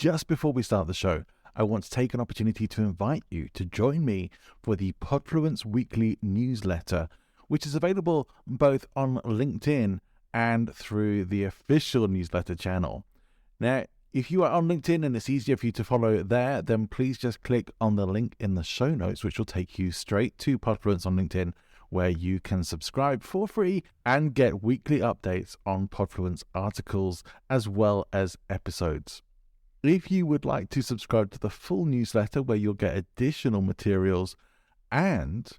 just before we start the show, I want to take an opportunity to invite you to join me for the Podfluence Weekly newsletter, which is available both on LinkedIn and through the official newsletter channel. Now, if you are on LinkedIn and it's easier for you to follow there, then please just click on the link in the show notes, which will take you straight to Podfluence on LinkedIn, where you can subscribe for free and get weekly updates on Podfluence articles as well as episodes. If you would like to subscribe to the full newsletter where you'll get additional materials and,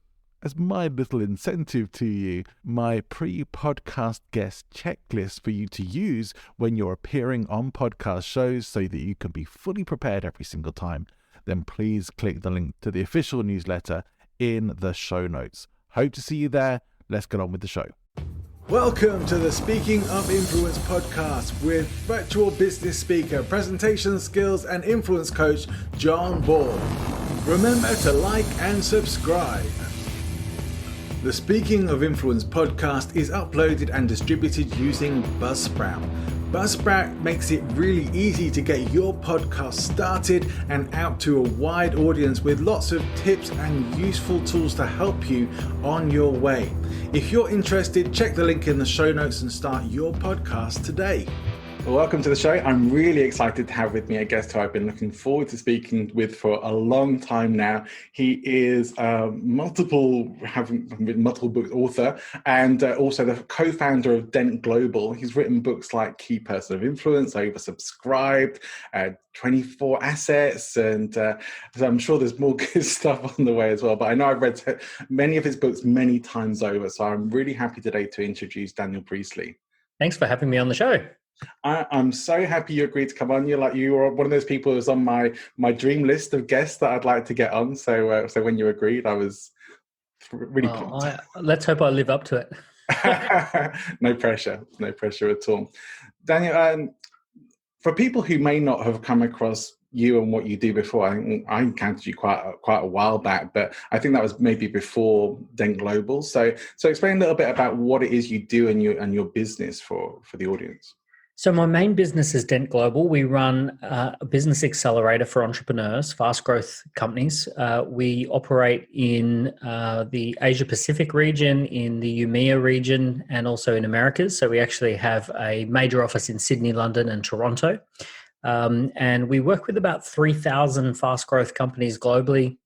as my little incentive to you, my pre-podcast guest checklist for you to use when you're appearing on podcast shows so that you can be fully prepared every single time, then please click the link to the official newsletter in the show notes. Hope to see you there. Let's get on with the show. Welcome to the Speaking of Influence podcast with virtual business speaker, presentation skills and influence coach, John Ball. Remember to like and subscribe. The Speaking of Influence podcast is uploaded and distributed using Buzzsprout. Buzzsprout makes it really easy to get your podcast started and out to a wide audience with lots of tips and useful tools to help you on your way. If you're interested, check the link in the show notes and start your podcast today. Welcome to the show. I'm really excited to have with me a guest who I've been looking forward to speaking with for a long time now. He is multiple book author and also the co-founder of Dent Global. He's written books like Key Person of Influence, Oversubscribed, 24 Assets, and so I'm sure there's more good stuff on the way as well. But I know I've read many of his books many times over, so I'm really happy today to introduce Daniel Priestley. Thanks for having me on the show. I'm so happy you agreed to come on. You were one of those people who's on my dream list of guests that I'd like to get on. So when you agreed, I was really pumped. Let's hope I live up to it. No pressure at all. Daniel, for people who may not have come across you and what you do before, I encountered you quite a while back, but I think that was maybe before Dent Global. So explain a little bit about what it is you do and your business for the audience. So my main business is Dent Global. We run a business accelerator for entrepreneurs, fast growth companies. We operate in the Asia Pacific region, in the EMEA region, and also in Americas. So we actually have a major office in Sydney, London, and Toronto. And we work with about 3,000 fast growth companies globally,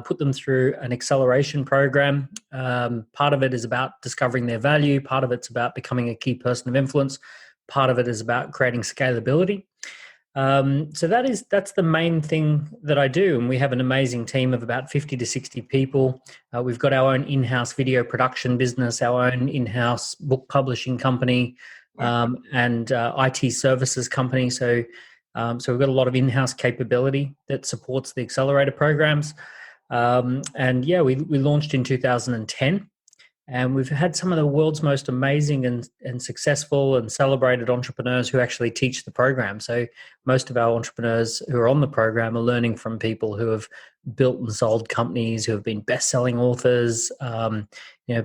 put them through an acceleration program. Part of it is about discovering their value. Part of it's about becoming a key person of influence. Part of it is about creating scalability. So that's the main thing that I do. And we have an amazing team of about 50 to 60 people. We've got our own in-house video production business, our own in-house book publishing company, and IT services company. So we've got a lot of in-house capability that supports the accelerator programs. We launched in 2010. And we've had some of the world's most amazing and successful and celebrated entrepreneurs who actually teach the program. So most of our entrepreneurs who are on the program are learning from people who have built and sold companies, who have been best-selling authors,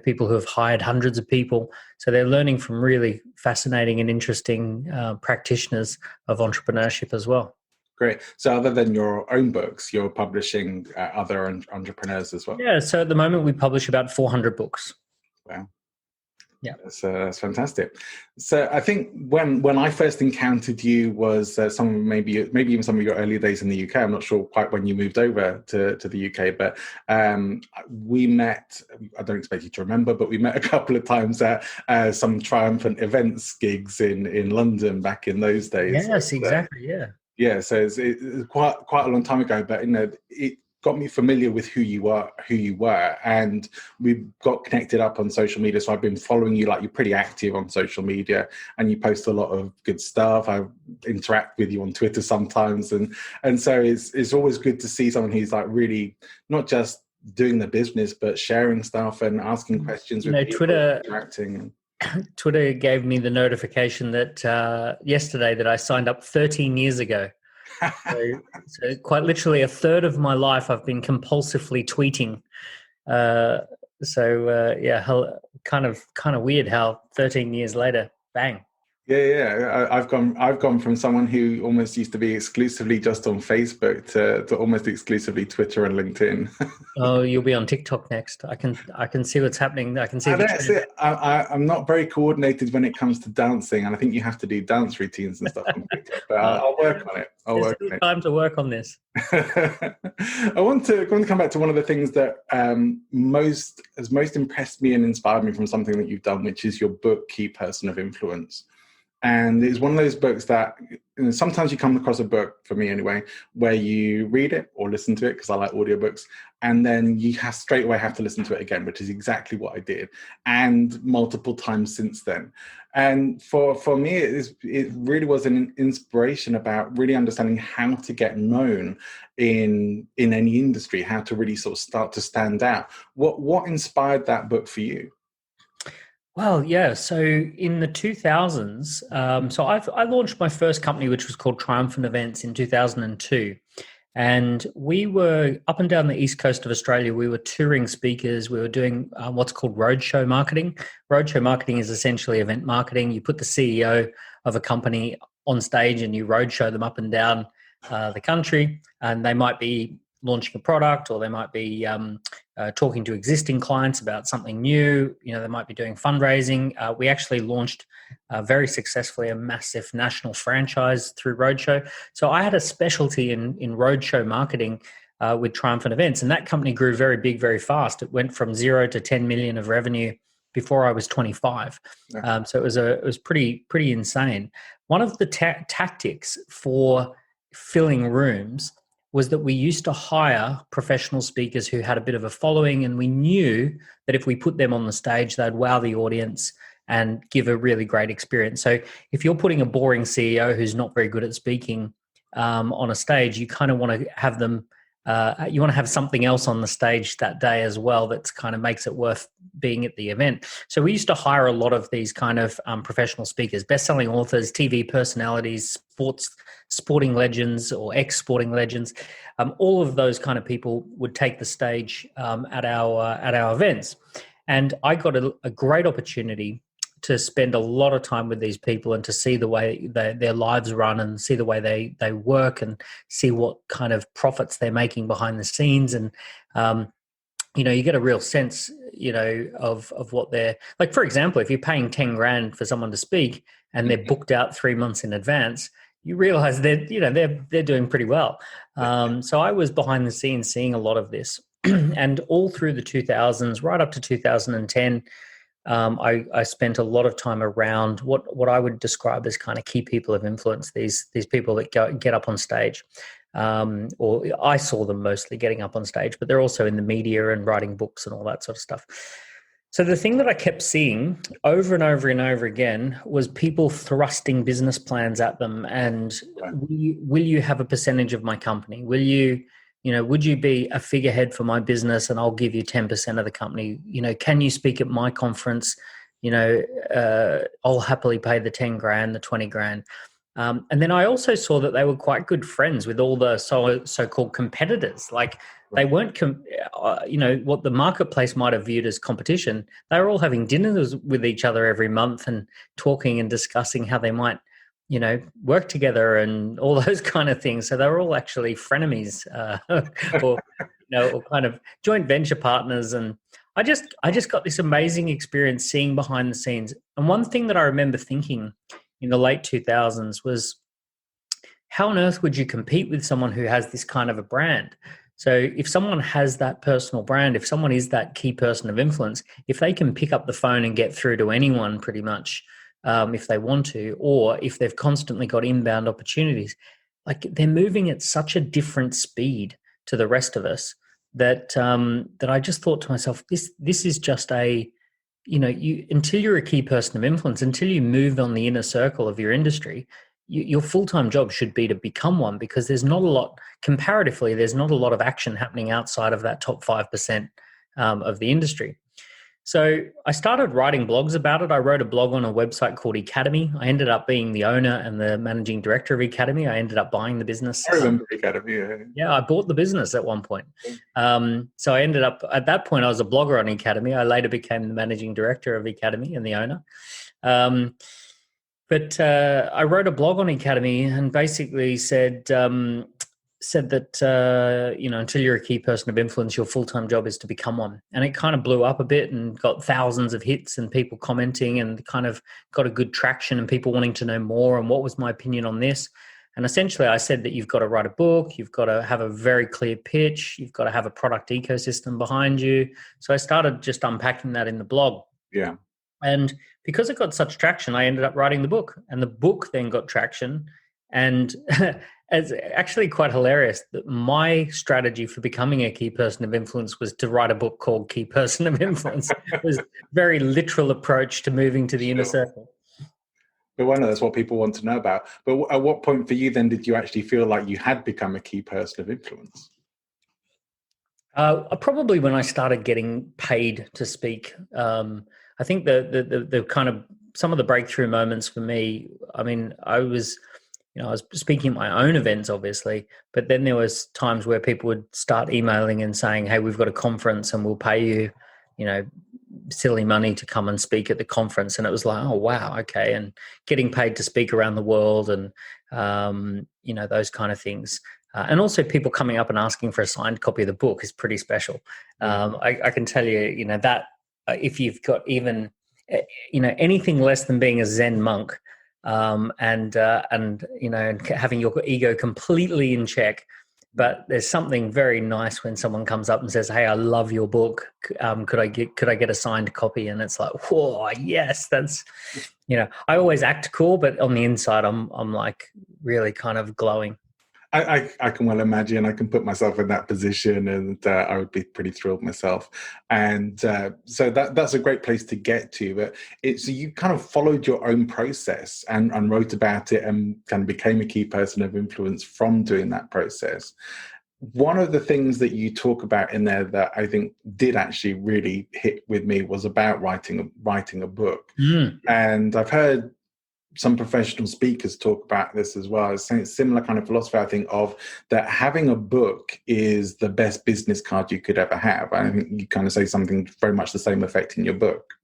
people who have hired hundreds of people. So they're learning from really fascinating and interesting practitioners of entrepreneurship as well. Great. So other than your own books, you're publishing other entrepreneurs as well? Yeah. So at the moment, we publish about 400 books. Wow. Yeah, that's fantastic. So I think when I first encountered you was maybe even some of your early days in the UK. I'm not sure quite when you moved over to the UK, but we met. I don't expect you to remember, but we met a couple of times at some triumphant events gigs in London back in those days. Yes, exactly. Yeah. Yeah. So it's quite a long time ago, but it got me familiar with who you were, and we got connected up on social media. So I've been following you, you're pretty active on social media, and you post a lot of good stuff. I interact with you on Twitter sometimes, and so it's always good to see someone who's really not just doing the business, but sharing stuff and asking questions with people, Twitter interacting. Twitter gave me the notification that yesterday that I signed up 13 years ago. So quite literally a third of my life I've been compulsively tweeting. Kind of weird how 13 years later, bang. I've gone from someone who almost used to be exclusively just on Facebook to almost exclusively Twitter and LinkedIn. Oh, you'll be on TikTok next. I can see what's happening. I can see the That's trend. it. I'm not very coordinated when it comes to dancing, and I think you have to do dance routines and stuff on TikTok. But I'll work on it. There's still time to work on this. I want to come back to one of the things that has most impressed me and inspired me from something that you've done, which is your book, Key Person of Influence. And it's one of those books that sometimes you come across a book, for me anyway, where you read it or listen to it, because I like audiobooks, and then you straight away have to listen to it again, which is exactly what I did, and multiple times since then. And for me, it really was an inspiration about really understanding how to get known in any industry, how to really sort of start to stand out. What inspired that book for you? Well, yeah. So in the 2000s, I launched my first company, which was called Triumphant Events, in 2002. And we were up and down the east coast of Australia. We were touring speakers. We were doing what's called roadshow marketing. Roadshow marketing is essentially event marketing. You put the CEO of a company on stage and you roadshow them up and down the country, and they might be launching a product, or they might be talking to existing clients about something new. They might be doing fundraising. We actually launched very successfully a massive national franchise through Roadshow. So I had a specialty in Roadshow marketing with Triumphant Events, and that company grew very big, very fast. It went from 0 to 10 million of revenue before I was 25. So it was pretty insane. One of the tactics for filling rooms was that we used to hire professional speakers who had a bit of a following, and we knew that if we put them on the stage, they'd wow the audience and give a really great experience. So if you're putting a boring CEO who's not very good at speaking on a stage, you kind of want to have them, you want to have something else on the stage that day as well that kind of makes it worth being at the event. So we used to hire a lot of these kind of professional speakers, best-selling authors, TV personalities, sporting legends or ex-sporting legends. All of those kind of people would take the stage at our events. And I got a great opportunity to spend a lot of time with these people and to see the way their lives run, and see the way they work, and see what kind of profits they're making behind the scenes. And you get a real sense of what they're like. For example, if you're paying 10 grand for someone to speak and they're booked out 3 months in advance, you realize they're doing pretty well. So I was behind the scenes seeing a lot of this. And all through the 2000s, right up to 2010, I spent a lot of time around what I would describe as kind of key people of influence, these people that get up on stage. Or I saw them mostly getting up on stage, but they're also in the media and writing books and all that sort of stuff. So the thing that I kept seeing over and over and over again was people thrusting business plans at them. And will you have a percentage of my company? Will you, would you be a figurehead for my business and I'll give you 10% of the company? Can you speak at my conference? I'll happily pay the 10 grand, the 20 grand. And then I also saw that they were quite good friends with all the so-called competitors. Like they weren't, what the marketplace might have viewed as competition. They were all having dinners with each other every month and talking and discussing how they might, work together and all those kind of things. So they were all actually frenemies or kind of joint venture partners. And I just got this amazing experience seeing behind the scenes. And one thing that I remember thinking in the late 2000s was, how on earth would you compete with someone who has this kind of a brand? So if someone has that personal brand, if someone is that key person of influence, if they can pick up the phone and get through to anyone pretty much, if they want to, or if they've constantly got inbound opportunities, like they're moving at such a different speed to the rest of us that I just thought to myself, this is just until you're a key person of influence, until you move on the inner circle of your industry, your full-time job should be to become one, because there's not a lot, comparatively, there's not a lot of action happening outside of that top 5% of the industry. So I started writing blogs about it. I wrote a blog on a website called Academy. I ended up being the owner and the managing director of Academy. I ended up buying the business. I remember Academy. Yeah, I bought the business at one point. So I ended up, at that point, I was a blogger on Academy. I later became the managing director of Academy and the owner. But I wrote a blog on Academy and basically said that until you're a key person of influence, your full-time job is to become one. And it kind of blew up a bit and got thousands of hits and people commenting, and kind of got a good traction and people wanting to know more and what was my opinion on this. And essentially I said that you've got to write a book, you've got to have a very clear pitch, you've got to have a product ecosystem behind you. So I started just unpacking that in the blog. Yeah. And because it got such traction, I ended up writing the book, and the book then got traction. And it's actually quite hilarious that my strategy for becoming a key person of influence was to write a book called Key Person of Influence. It was a very literal approach to moving to the inner circle. But one, that's what people want to know about. But at what point for you then did you actually feel like you had become a key person of influence? Probably when I started getting paid to speak. I think the kind of some of the breakthrough moments for me, I mean, I was speaking at my own events, obviously, but then there was times where people would start emailing and saying, hey, we've got a conference and we'll pay you, silly money to come and speak at the conference. And it was like, oh, wow, okay. And getting paid to speak around the world and, those kind of things. And also people coming up and asking for a signed copy of the book is pretty special. I can tell you, that if you've got even, anything less than being a Zen monk, and having your ego completely in check. But there's something very nice when someone comes up and says, hey, I love your book. Could I get a signed copy? And it's like, whoa, yes, that's, I always act cool, but on the inside, I'm like really kind of glowing. I can well imagine. I can put myself in that position, and I would be pretty thrilled myself. And so that's a great place to get to. But so you kind of followed your own process and wrote about it and kind of became a key person of influence from doing that process. One of the things that you talk about in there that I think did actually really hit with me was about writing a book. And I've heard some professional speakers talk about this as well. It's a similar kind of philosophy, I think, of that having a book is the best business card you could ever have. I think you kind of say something very much the same effect in your book.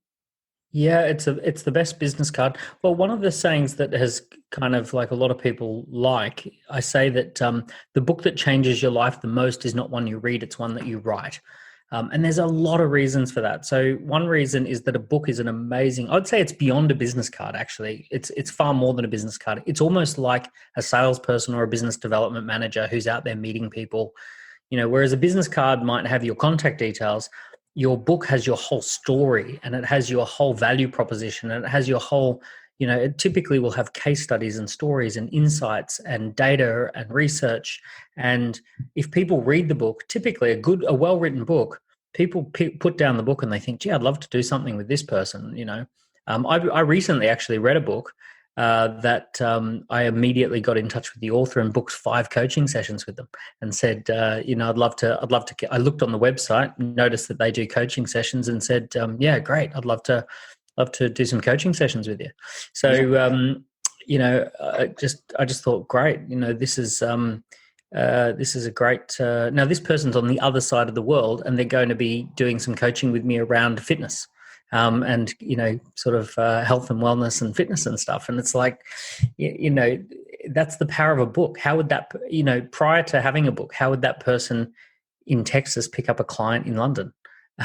Yeah, it's the best business card. Well, one of the sayings that has kind of like a lot of people like, I say that the book that changes your life the most is not one you read, it's one that you write. And there's a lot of reasons for that. So one reason is that a book is an amazing, I'd say it's beyond a business card, actually. It's far more than a business card. It's almost like a salesperson or a business development manager who's out there meeting people. Whereas a business card might have your contact details, your book has your whole story, and it has your whole value proposition, and it has your whole, it typically will have case studies and stories and insights and data and research. And if people read the book, typically a well-written book, people put down the book and they think, gee, I'd love to do something with this person. I recently actually read a book that I immediately got in touch with the author and booked 5 coaching sessions with them and said, I'd love to, I looked on the website, noticed that they do coaching sessions and said, yeah, great. I'd love to do some coaching sessions with you. So, I just thought, great, this is a great, now this person's on the other side of the world and they're going to be doing some coaching with me around fitness, and, sort of health and wellness and fitness and stuff. And it's like, that's the power of a book. How would that, prior to having a book, how would that person in Texas pick up a client in London?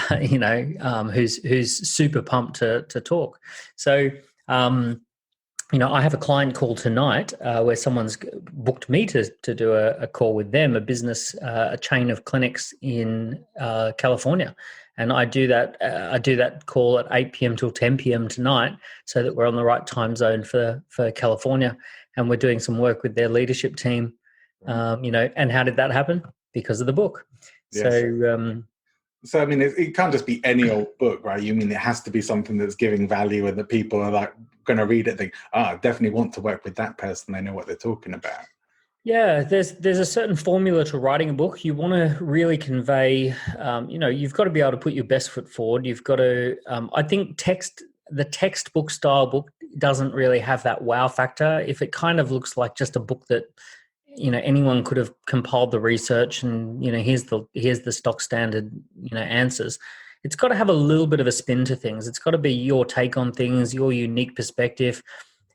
Who's super pumped to talk. So, I have a client call tonight where someone's booked me to do a call with them, a chain of clinics in California. And I do that call at 8 p.m. till 10 p.m. tonight so that we're on the right time zone for California. And we're doing some work with their leadership team, and how did that happen? Because of the book. Yes. So, I mean, it can't just be any old book, right? You mean it has to be something that's giving value and that people are like going to read it and think, I definitely want to work with that person. They know what they're talking about. Yeah, there's a certain formula to writing a book. You want to really convey, you've got to be able to put your best foot forward. You've got to, I think the textbook style book doesn't really have that wow factor. If it kind of looks like just a book that, anyone could have compiled the research and, here's the stock standard, answers. It's got to have a little bit of a spin to things. It's got to be your take on things, your unique perspective.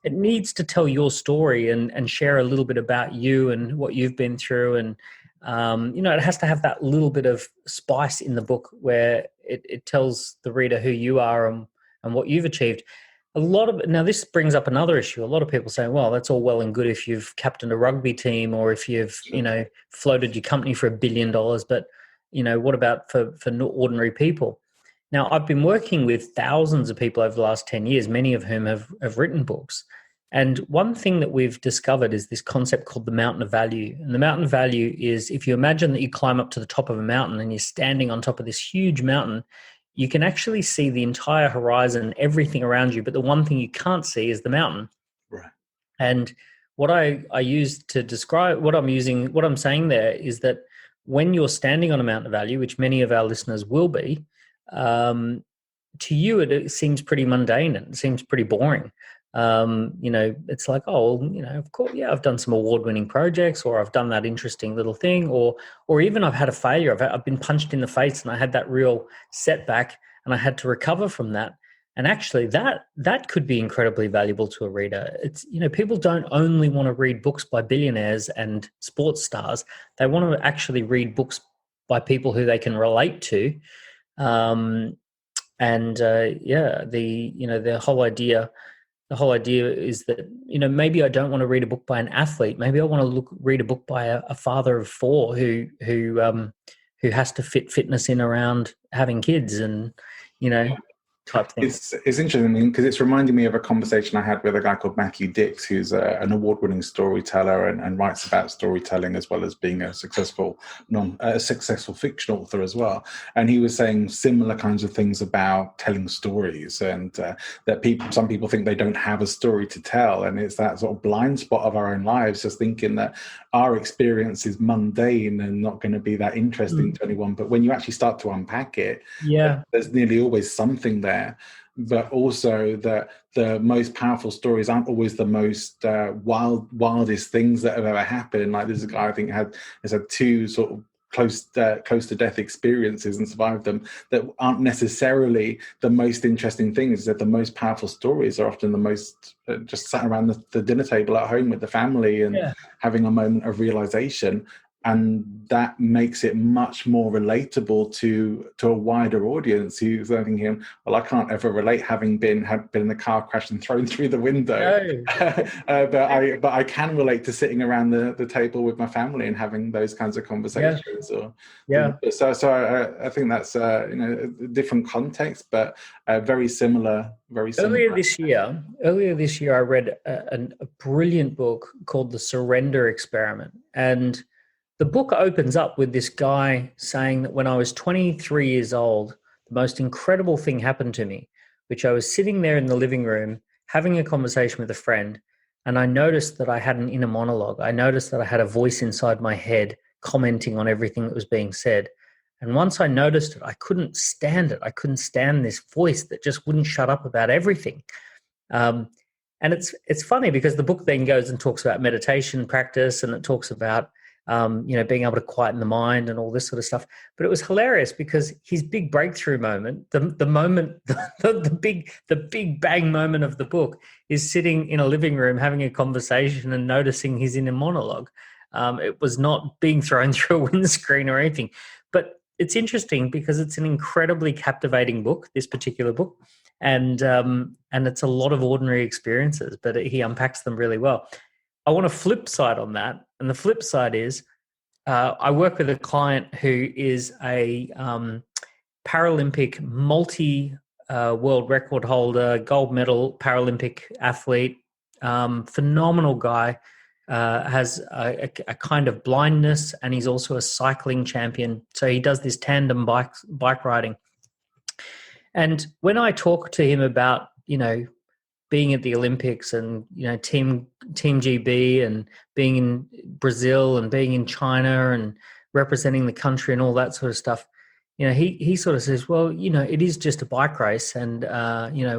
it needs to tell your story and share a little bit about you and what you've been through. And, it has to have that little bit of spice in the book where it tells the reader who you are and what you've achieved. Now this brings up another issue. A lot of people say, well, that's all well and good if you've captained a rugby team or if you've, floated your company for $1 billion, but, what about for ordinary people? Now, I've been working with thousands of people over the last 10 years, many of whom have written books. And one thing that we've discovered is this concept called the mountain of value. And the mountain of value is, if you imagine that you climb up to the top of a mountain and you're standing on top of this huge mountain, you can actually see the entire horizon, everything around you. But the one thing you can't see is the mountain. Right. And what I use to describe what I'm saying there is that when you're standing on a mountain of value, which many of our listeners will be, to you, it seems pretty mundane and it seems pretty boring. It's like, of course, yeah, I've done some award-winning projects, or I've done that interesting little thing, or even I've had a failure. I've been punched in the face and I had that real setback and I had to recover from that. And actually that could be incredibly valuable to a reader. It's, people don't only want to read books by billionaires and sports stars. They want to actually read books by people who they can relate to. The whole idea is that, maybe I don't want to read a book by an athlete. Maybe I want to read a book by a father of four who has to fit fitness in around having kids and, type thing. It's interesting because it's reminding me of a conversation I had with a guy called Matthew Dix, who's an award-winning storyteller and writes about storytelling as well as being a successful fictional author as well. And he was saying similar kinds of things about telling stories, and that some people think they don't have a story to tell, and it's that sort of blind spot of our own lives, just thinking that our experience is mundane and not going to be that interesting to anyone. But when you actually start to unpack it, there's nearly always something there. But also that the most powerful stories aren't always the most wildest things that have ever happened. Like this guy I think has had two sort of close to death experiences and survived them, that aren't necessarily the most interesting things. That the most powerful stories are often the most just sat around the dinner table at home with the family and having a moment of realization. And that makes it much more relatable to a wider audience who's thinking, well, I can't ever relate having been in a car crash and thrown through the window. No. But I can relate to sitting around the table with my family and having those kinds of conversations. So I think that's a different context, but very similar. Earlier this year, I read a brilliant book called The Surrender Experiment, and the book opens up with this guy saying that when I was 23 years old, the most incredible thing happened to me, which I was sitting there in the living room having a conversation with a friend, and I noticed that I had an inner monologue. I noticed that I had a voice inside my head commenting on everything that was being said. And once I noticed it, I couldn't stand it. I couldn't stand this voice that just wouldn't shut up about everything. And it's funny because the book then goes and talks about meditation practice, and it talks about being able to quieten the mind and all this sort of stuff. But it was hilarious because his big breakthrough moment, the big bang moment of the book, is sitting in a living room having a conversation and noticing his inner monologue. It was not being thrown through a windscreen or anything. But it's interesting because it's an incredibly captivating book, this particular book, and it's a lot of ordinary experiences, but he unpacks them really well. I want a flip side on that. And the flip side is I work with a client who is a Paralympic world record holder, gold medal Paralympic athlete, phenomenal guy, has a kind of blindness, and he's also a cycling champion. So he does this tandem bike riding. And when I talk to him about, being at the Olympics and, Team GB and being in Brazil and being in China and representing the country and all that sort of stuff, he sort of says, well, it is just a bike race. And,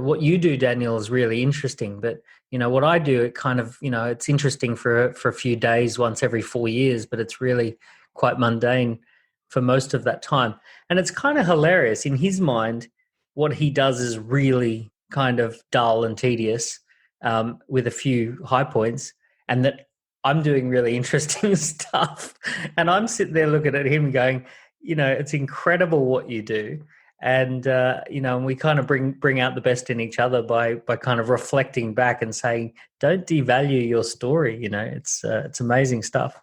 what you do, Daniel, is really interesting. But, what I do, it kind of, it's interesting for a few days once every 4 years, but it's really quite mundane for most of that time. And it's kind of hilarious. In his mind, what he does is really kind of dull and tedious. with a few high points, and that I'm doing really interesting stuff. And I'm sitting there looking at him going, it's incredible what you do. And, and we kind of bring out the best in each other by kind of reflecting back and saying, don't devalue your story. It's amazing stuff.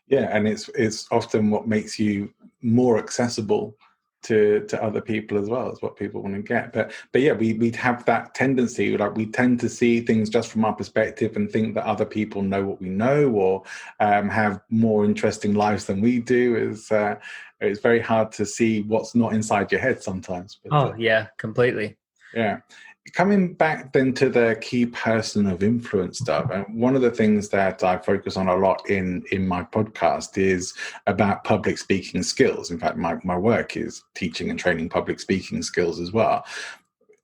Yeah. And it's often what makes you more accessible to other people as well. Is what people want to get. But yeah, we have that tendency, like we tend to see things just from our perspective and think that other people know what we know, or have more interesting lives than we do. It's very hard to see what's not inside your head sometimes. But, yeah, completely. Yeah. Coming back then to the key person of influence stuff, and one of the things that I focus on a lot in my podcast is about public speaking skills. In fact, my work is teaching and training public speaking skills as well.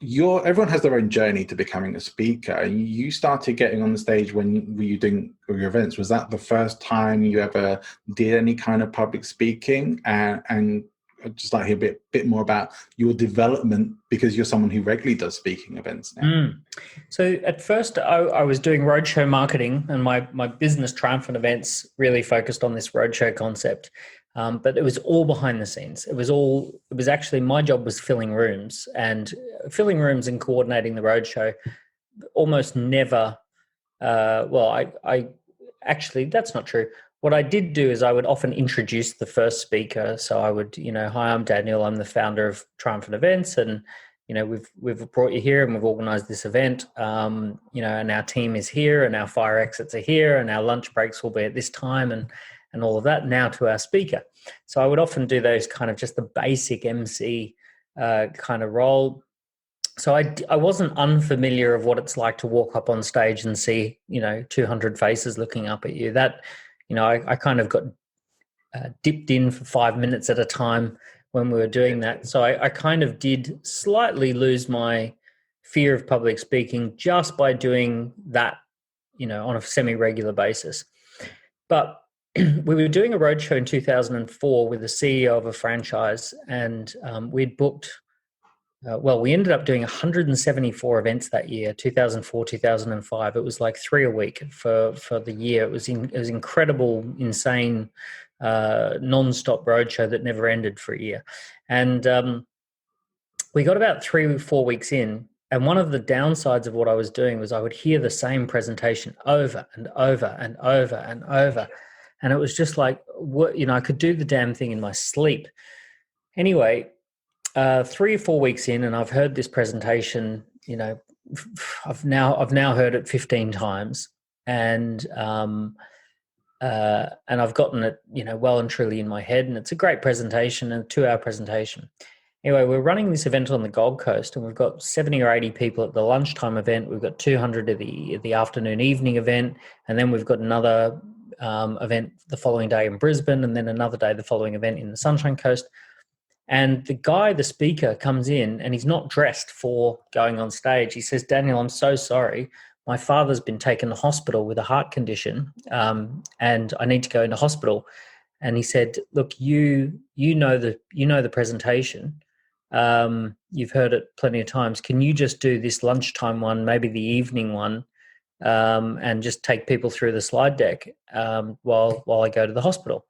Everyone has their own journey to becoming a speaker. You started getting on the stage when were you doing your events? Was that the first time you ever did any kind of public speaking? And I'd just like to hear a bit more about your development, because you're someone who regularly does speaking events now. So at first I was doing roadshow marketing, and my business Triumphant Events really focused on this roadshow concept. But it was all behind the scenes. It was actually, my job was filling rooms and coordinating the roadshow. Almost never, I actually, that's not true. What I did do is I would often introduce the first speaker. So I would, hi, I'm Daniel. I'm the founder of Triumphant Events, and we've brought you here and we've organized this event. And our team is here, and our fire exits are here, and our lunch breaks will be at this time, and all of that. Now to our speaker. So I would often do those kind of just the basic MC kind of role. So I wasn't unfamiliar of what it's like to walk up on stage and see 200 faces looking up at you. That I kind of got dipped in for 5 minutes at a time when we were doing that. So I kind of did slightly lose my fear of public speaking just by doing that, on a semi-regular basis. But we were doing a roadshow in 2004 with the CEO of a franchise, and we'd booked, we ended up doing 174 events that year, 2004, 2005. It was like 3 a week for the year. It was incredible, insane, non-stop roadshow that never ended for a year. And we got about 3 or 4 weeks in, and one of the downsides of what I was doing was I would hear the same presentation over and over and over and over. And it was just like, I could do the damn thing in my sleep. Anyway, 3 or 4 weeks in, and I've heard this presentation, I've now heard it 15 times, and I've gotten it, well and truly in my head, and it's a great presentation, a 2-hour presentation. Anyway, we're running this event on the Gold Coast, and we've got 70 or 80 people at the lunchtime event. We've got 200 at the afternoon evening event, and then we've got another event the following day in Brisbane, and then another day the following event in the Sunshine Coast. And the speaker comes in, and he's not dressed for going on stage. He says, "Daniel, I'm so sorry. My father's been taken to hospital with a heart condition, and I need to go into hospital." And he said, "Look, you know the presentation. You've heard it plenty of times. Can you just do this lunchtime one, maybe the evening one, and just take people through the slide deck while I go to the hospital?"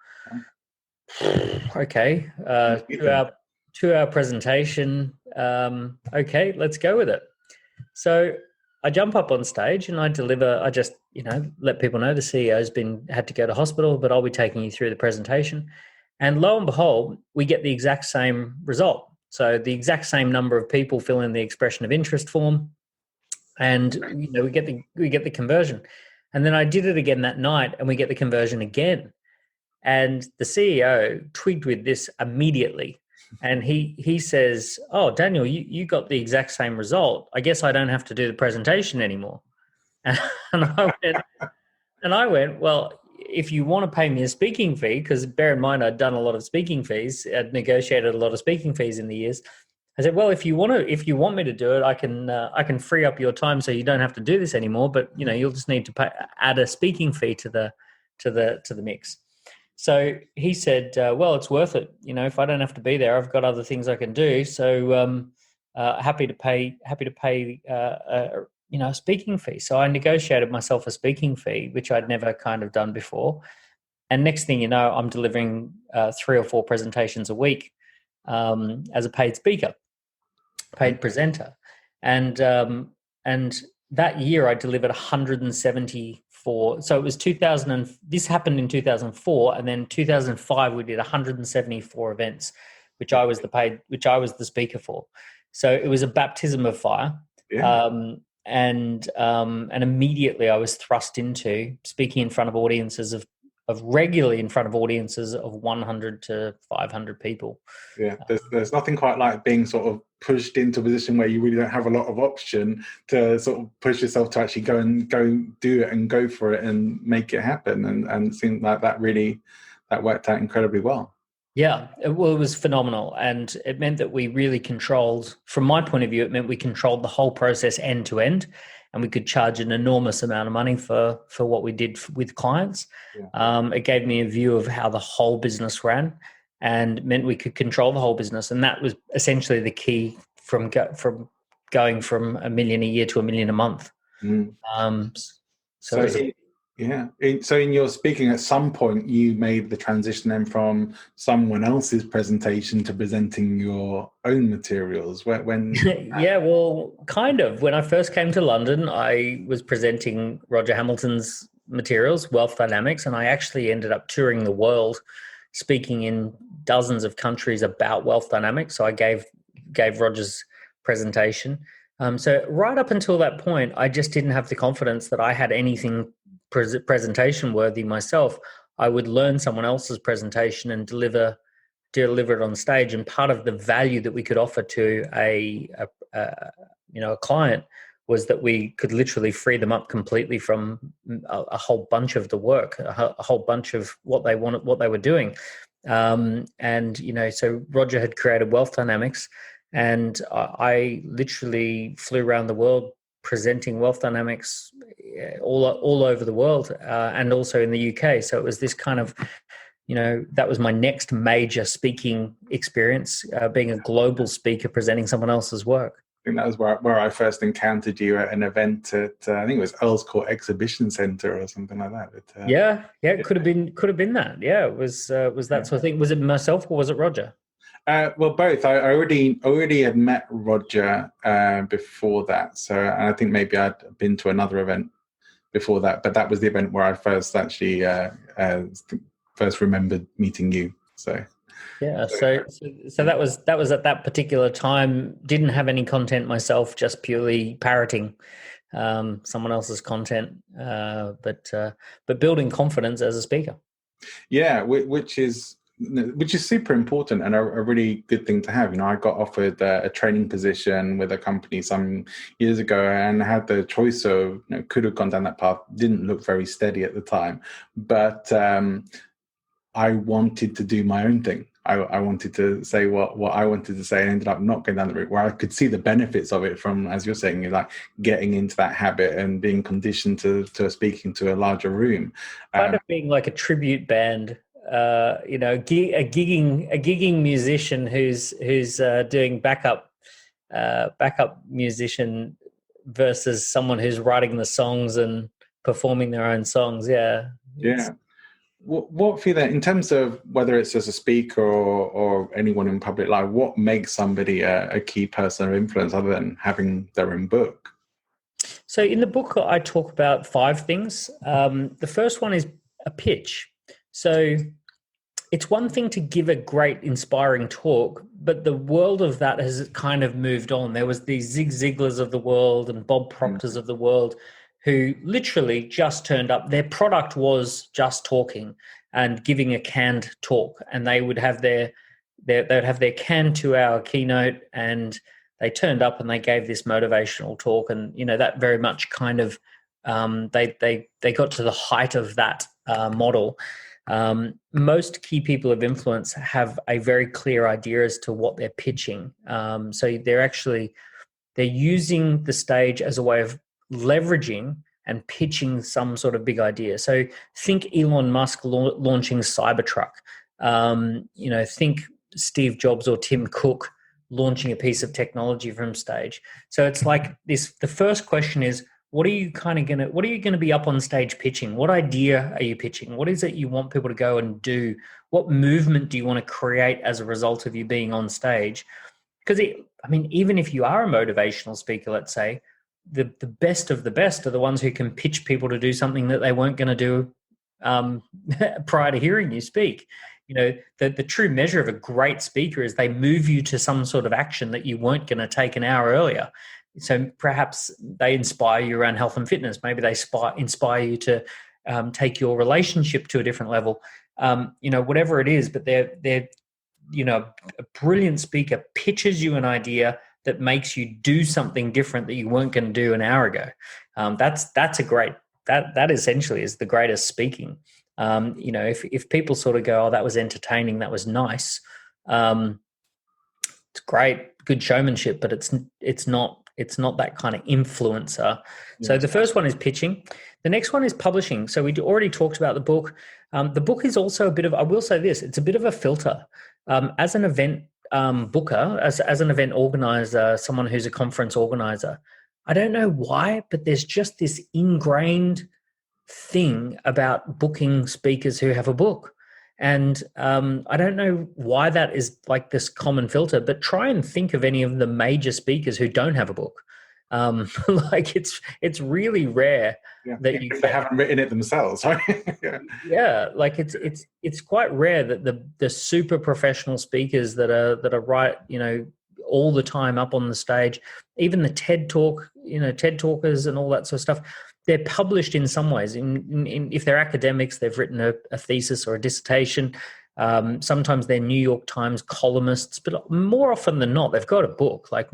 Okay, 2-hour presentation. Okay, let's go with it. So I jump up on stage and I deliver. I just let people know the CEO's had to go to hospital, but I'll be taking you through the presentation. And lo and behold, we get the exact same result. So the exact same number of people fill in the expression of interest form, and we get the conversion. And then I did it again that night, and we get the conversion again. And the CEO twigged with this immediately, and he says, "Oh, Daniel, you got the exact same result. I guess I don't have to do the presentation anymore." And I went, "Well, if you want to pay me a speaking fee," because bear in mind I'd done a lot of speaking fees, I'd negotiated a lot of speaking fees in the years. I said, "Well, if you want me to do it, I can free up your time so you don't have to do this anymore. But you'll just need to add a speaking fee to the mix." So he said, "Well, it's worth it. If I don't have to be there, I've got other things I can do. So happy to pay a speaking fee. So I negotiated myself a speaking fee, which I'd never kind of done before. And next thing you know, I'm delivering 3 or 4 presentations a week as a paid speaker, paid presenter. And that year I delivered 174. So it was 2000. This happened in 2004, and then 2005 we did 174 events, which I was the speaker for. So it was a baptism of fire. Yeah. And immediately I was thrust into speaking in front of audiences of regularly in front of audiences of 100 to 500 people. Yeah, there's nothing quite like being sort of pushed into a position where you really don't have a lot of option to sort of push yourself to actually go do it and go for it and make it happen. And it seemed like that worked out incredibly well. Yeah, well, it was phenomenal. And it meant that we really controlled, from my point of view, it meant we controlled the whole process end to end, and we could charge an enormous amount of money for what we did with clients. Yeah. It gave me a view of how the whole business ran, and meant we could control the whole business. And that was essentially the key from going from $1 million a year to $1 million a month. Mm. So in your speaking, at some point you made the transition then from someone else's presentation to presenting your own materials. When Yeah, well, kind of. When I first came to London, I was presenting Roger Hamilton's materials, Wealth Dynamics, and I actually ended up touring the world, speaking in dozens of countries about wealth dynamics. So I gave Roger's presentation. So right up until that point, I just didn't have the confidence that I had anything presentation worthy myself. I would learn someone else's presentation and deliver it on stage. And part of the value that we could offer to a client was that we could literally free them up completely from a whole bunch of the work, a whole bunch of what they wanted, what they were doing. So Roger had created Wealth Dynamics, and I literally flew around the world presenting Wealth Dynamics all over the world, and also in the UK. So it was this kind of, that was my next major speaking experience, being a global speaker presenting someone else's work. I think that was where I first encountered you at an event at I think it was Earl's Court Exhibition Centre or something like that. But, it could have been that. Yeah, it was that sort of thing. Was it myself or was it Roger? Well, both. I already had met Roger before that, so and I think maybe I'd been to another event before that, but that was the event where I first actually first remembered meeting you. So. Yeah, so that was at that particular time. Didn't have any content myself, just purely parroting someone else's content, but building confidence as a speaker. Yeah, which is super important and a really good thing to have. I got offered a training position with a company some years ago and had the choice of could have gone down that path. Didn't look very steady at the time, but I wanted to do my own thing. I wanted to say what I wanted to say, and ended up not going down the route where I could see the benefits of it from, as you're saying, like getting into that habit and being conditioned to speaking to a larger room. Kind of being like a tribute band, a gigging musician who's doing backup musician versus someone who's writing the songs and performing their own songs. Yeah. What for you then, in terms of whether it's as a speaker or anyone in public life, what makes somebody a key person of influence other than having their own book? So in the book, I talk about 5 things. The first one is a pitch. So it's one thing to give a great, inspiring talk, but the world of that has kind of moved on. There was these Zig Ziglars of the world and Bob Proctors of the world who literally just turned up. Their product was just talking and giving a canned talk, and they would have their canned 2-hour keynote, and they turned up and they gave this motivational talk, and that very much kind of they got to the height of that model. Most key people of influence have a very clear idea as to what they're pitching. So they're using the stage as a way of leveraging and pitching some sort of big idea. So think Elon Musk launching Cybertruck. Think Steve Jobs or Tim Cook launching a piece of technology from stage. So it's like this, the first question is, what are you going to be up on stage pitching? What idea are you pitching? What is it you want people to go and do? What movement do you want to create as a result of you being on stage? Because even if you are a motivational speaker, let's say, the best of the best are the ones who can pitch people to do something that they weren't going to do prior to hearing you speak. The true measure of a great speaker is they move you to some sort of action that you weren't going to take an hour earlier. So perhaps they inspire you around health and fitness. Maybe they inspire you to take your relationship to a different level. Whatever it is, but they're a brilliant speaker pitches you an idea that makes you do something different that you weren't going to do an hour ago. That's a great, that essentially is the greatest speaking. If people sort of go, oh, that was entertaining, that was nice. It's great, good showmanship, but it's not that kind of influencer. Yes. So the first one is pitching. The next one is publishing. So we already talked about the book. The book is also a bit of, I will say this, it's a bit of a filter. As an event booker, as an event organizer, someone who's a conference organizer, I don't know why, but there's just this ingrained thing about booking speakers who have a book. And I don't know why that is like this common filter, but try and think of any of the major speakers who don't have a book. Like it's really rare that they haven't written it themselves, right? Like it's quite rare that the super professional speakers that are right, all the time up on the stage, even the TED Talk, TED Talkers and all that sort of stuff, they're published in some ways. If they're academics, they've written a thesis or a dissertation. Sometimes they're New York Times columnists, but more often than not, they've got a book. Like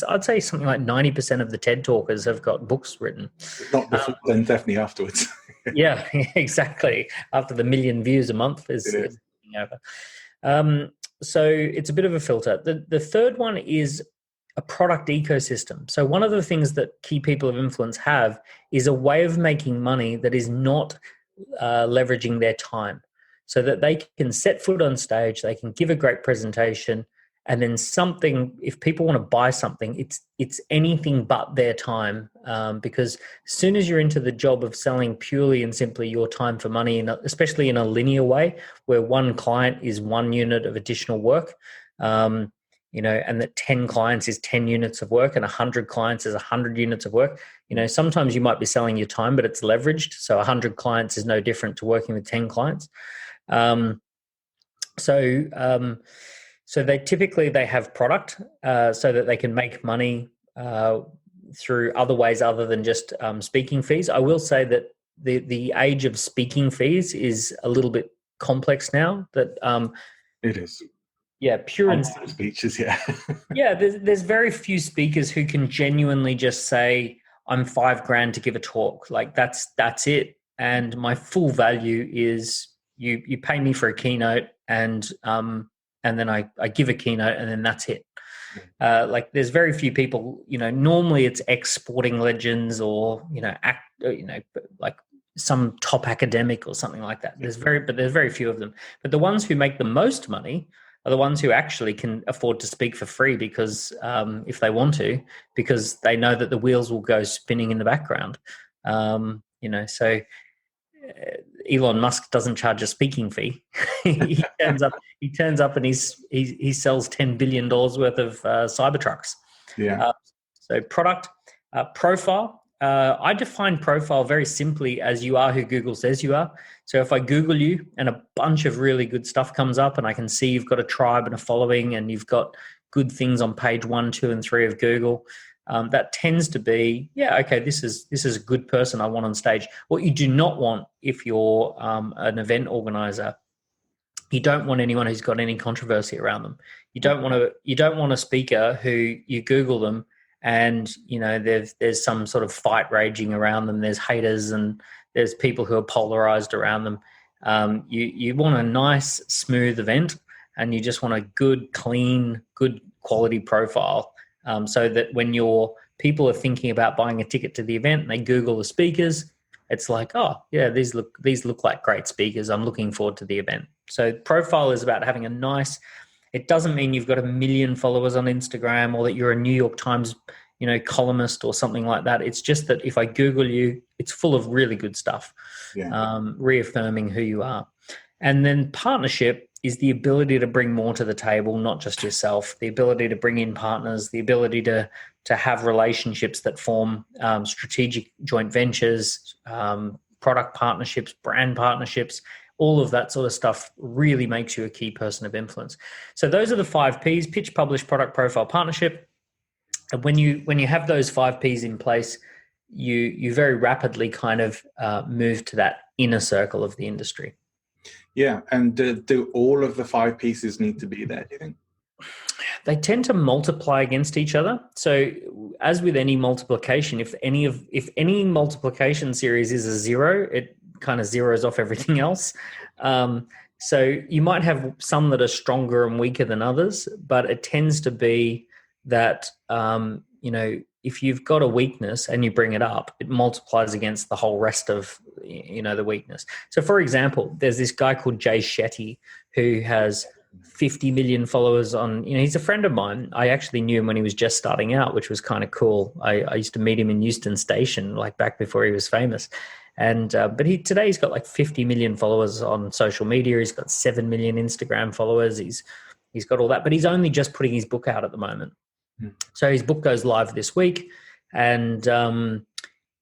I'd say something like 90% of the TED Talkers have got books written. Not before, then definitely afterwards. Yeah, exactly. After the 1 million views a month is over. So it's a bit of a filter. The third one is a product ecosystem. So one of the things that key people of influence have is a way of making money that is not leveraging their time, so that they can set foot on stage, they can give a great presentation, and then if people want to buy something, it's anything but their time, because as soon as you're into the job of selling purely and simply your time for money, especially in a linear way, where one client is 1 unit of additional work, and that 10 clients is 10 units of work and 100 clients is 100 units of work. Sometimes you might be selling your time, but it's leveraged. So 100 clients is no different to working with 10 clients. So they typically have product so that they can make money through other ways other than just speaking fees. I will say that the age of speaking fees is a little bit complex now. That it is. Yeah, pure and speeches. Yeah, there's very few speakers who can genuinely just say, "I'm $5,000 to give a talk." Like that's it. And my full value is you pay me for a keynote, and then I give a keynote, and then that's it. Like there's very few people. Normally it's ex-sporting legends or like some top academic or something like that. There's very few of them. But the ones who make the most money are the ones who actually can afford to speak for free because if they want to, because they know that the wheels will go spinning in the background. So Elon Musk doesn't charge a speaking fee. He turns up and he sells $10 billion worth of Cybertrucks. Yeah. So product, profile. I define profile very simply as you are who Google says you are. So if I Google you and a bunch of really good stuff comes up and I can see you've got a tribe and a following and you've got good things on page 1, 2, and 3 of Google, that tends to be, okay, this is a good person I want on stage. What you do not want if you're an event organizer, you don't want anyone who's got any controversy around them. You don't want a speaker who you Google them and there's some sort of fight raging around them. There's haters and there's people who are polarized around them. You want a nice, smooth event, and you just want a good, clean, good quality profile, so that when your people are thinking about buying a ticket to the event and they Google the speakers, it's like, oh yeah, these look like great speakers. I'm looking forward to the event. So profile is about having a nice, It doesn't mean you've got 1 million followers on Instagram or that you're a New York Times, columnist or something like that. It's just that if I Google you, it's full of really good stuff, reaffirming who you are. And then partnership is the ability to bring more to the table, not just yourself, the ability to bring in partners, the ability to have relationships that form strategic joint ventures, product partnerships, brand partnerships. All of that sort of stuff really makes you a key person of influence. So those are the 5 Ps: pitch, publish, product, profile, partnership. And when you have those 5 Ps in place, you very rapidly kind of move to that inner circle of the industry. Yeah, and do all of the 5 pieces need to be there, do you think? They tend to multiply against each other. So as with any multiplication, if any multiplication series is a 0, it kind of zeroes off everything else. So you might have some that are stronger and weaker than others, but it tends to be that, if you've got a weakness and you bring it up, it multiplies against the whole rest of, the weakness. So for example, there's this guy called Jay Shetty who has 50 million followers on, he's a friend of mine. I actually knew him when he was just starting out, which was kind of cool. I used to meet him in Euston Station, like back before he was famous. And, but today he's got like 50 million followers on social media. He's got 7 million Instagram followers. He's got all that, but he's only just putting his book out at the moment. So his book goes live this week, and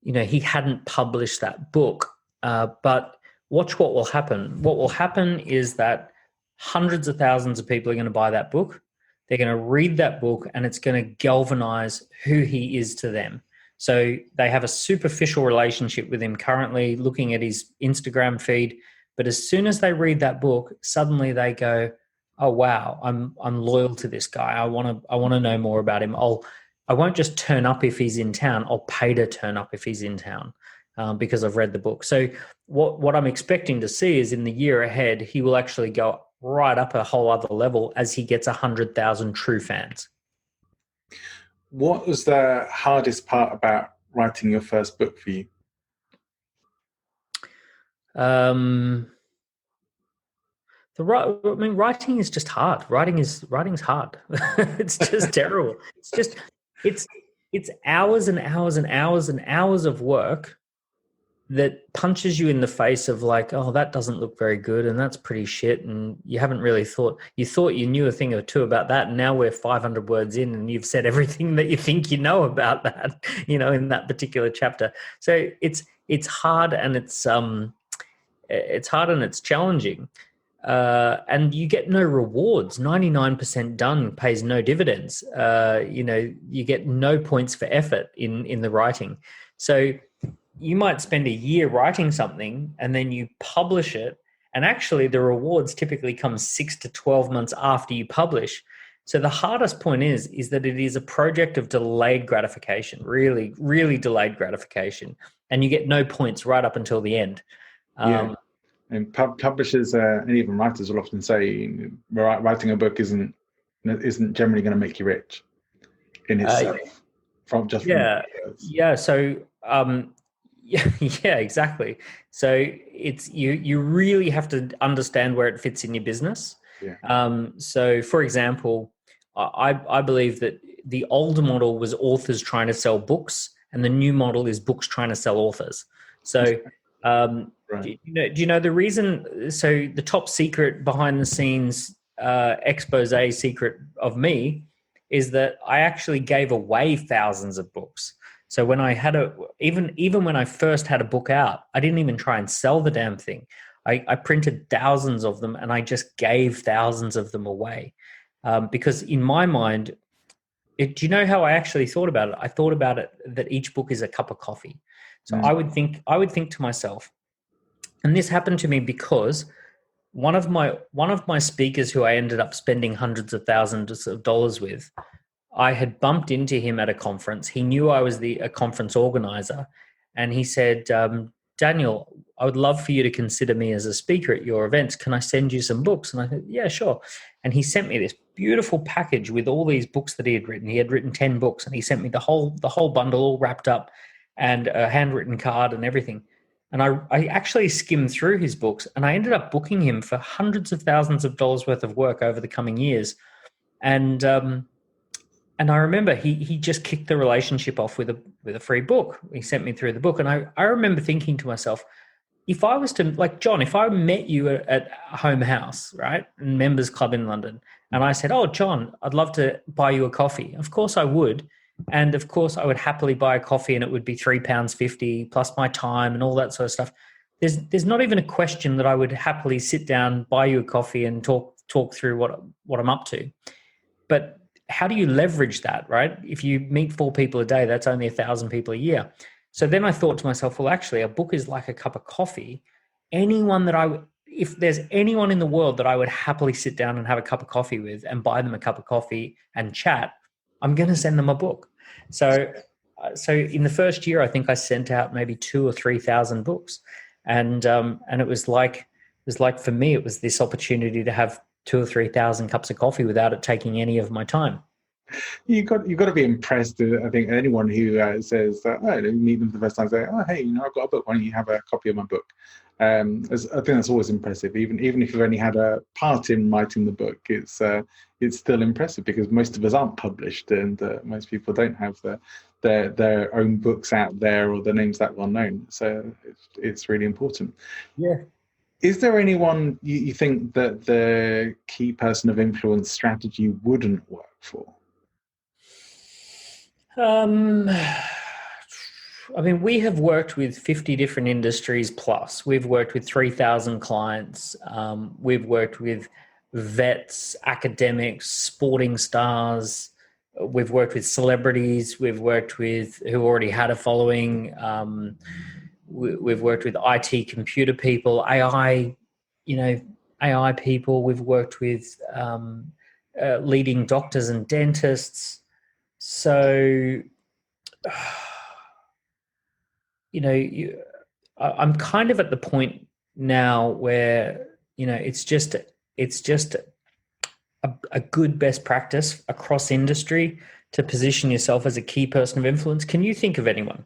he hadn't published that book. But watch what will happen. What will happen is that hundreds of thousands of people are going to buy that book. They're going to read that book, and it's going to galvanize who he is to them. So they have a superficial relationship with him currently, looking at his Instagram feed. But as soon as they read that book, suddenly they go, oh wow, I'm loyal to this guy. I want to know more about him. I won't just turn up if he's in town. I'll pay to turn up if he's in town because I've read the book. So what I'm expecting to see is in the year ahead, he will actually go right up a whole other level as he gets 100,000 true fans. What was the hardest part about writing your first book for you? Writing is just hard. Writing's hard. It's just terrible. It's hours and hours and hours and hours of work that punches you in the face of like, oh, that doesn't look very good and that's pretty shit, and you haven't really thought you knew a thing or two about that, and now we're 500 words in and you've said everything that you think you know about that, in that particular chapter. So it's hard, and it's hard and it's challenging. And you get no rewards. 99% done pays no dividends. You get no points for effort in the writing. So you might spend a year writing something and then you publish it, and actually the rewards typically come 6 to 12 months after you publish. So the hardest point is that it is a project of delayed gratification, really, really delayed gratification, and you get no points right up until the end. And publishers and even writers will often say writing a book isn't generally going to make you rich in itself. Yeah, exactly. So it's you really have to understand where it fits in your business. Yeah. So for example, I believe that the old model was authors trying to sell books, and the new model is books trying to sell authors. So. Right. Do you know the reason? So the top secret behind the scenes expose secret of me is that I actually gave away thousands of books. So when I had even when I first had a book out, I didn't even try and sell the damn thing. I printed thousands of them and I just gave thousands of them away because in my mind, do you know how I actually thought about it? I thought about it that each book is a cup of coffee. So I would think to myself, and this happened to me because one of my speakers who I ended up spending hundreds of thousands of dollars with, I had bumped into him at a conference. He knew I was a conference organizer, and he said, Daniel, I would love for you to consider me as a speaker at your events. Can I send you some books? And I said, yeah, sure. And he sent me this beautiful package with all these books that he had written. He had written 10 books, and he sent me the whole bundle all wrapped up and a handwritten card and everything. And I actually skimmed through his books, and I ended up booking him for hundreds of thousands of dollars worth of work over the coming years. And I remember he just kicked the relationship off with a free book. He sent me through the book, and I remember thinking to myself, if I was to, like, John, if I met you at Home House, right, Members Club in London, and I said, "Oh, John, I'd love to buy you a coffee," of course I would. And of course I would happily buy a coffee, and it would be £3.50 plus my time and all that sort of stuff. There's not even a question that I would happily sit down, buy you a coffee, and talk through what I'm up to. But how do you leverage that, right? If you meet 4 people a day, that's only 1,000 people a year. So then I thought to myself, well, actually, a book is like a cup of coffee. If there's anyone in the world that I would happily sit down and have a cup of coffee with and buy them a cup of coffee and chat, I'm going to send them a book. So in the first year, I think I sent out maybe 2,000 or 3,000 books, and it was like for me, it was this opportunity to have 2,000 or 3,000 cups of coffee without it taking any of my time. You got to be impressed. I think anyone who says that, you meet them for the first time, say, "Oh, hey, I've got a book. Why don't you have a copy of my book?" I think that's always impressive. Even if you've only had a part in writing the book, it's still impressive, because most of us aren't published, and most people don't have their own books out there, or their names that well known. So it's really important. Yeah. Is there anyone you think that the key person of influence strategy wouldn't work for? I mean, we have worked with 50 different industries plus. We've worked with 3,000 clients. We've worked with vets, academics, sporting stars. We've worked with celebrities. We've worked with who already had a following. We've worked with IT computer people, AI people. We've worked with leading doctors and dentists. So, I'm kind of at the point now where, it's just a good best practice across industry to position yourself as a key person of influence. Can you think of anyone?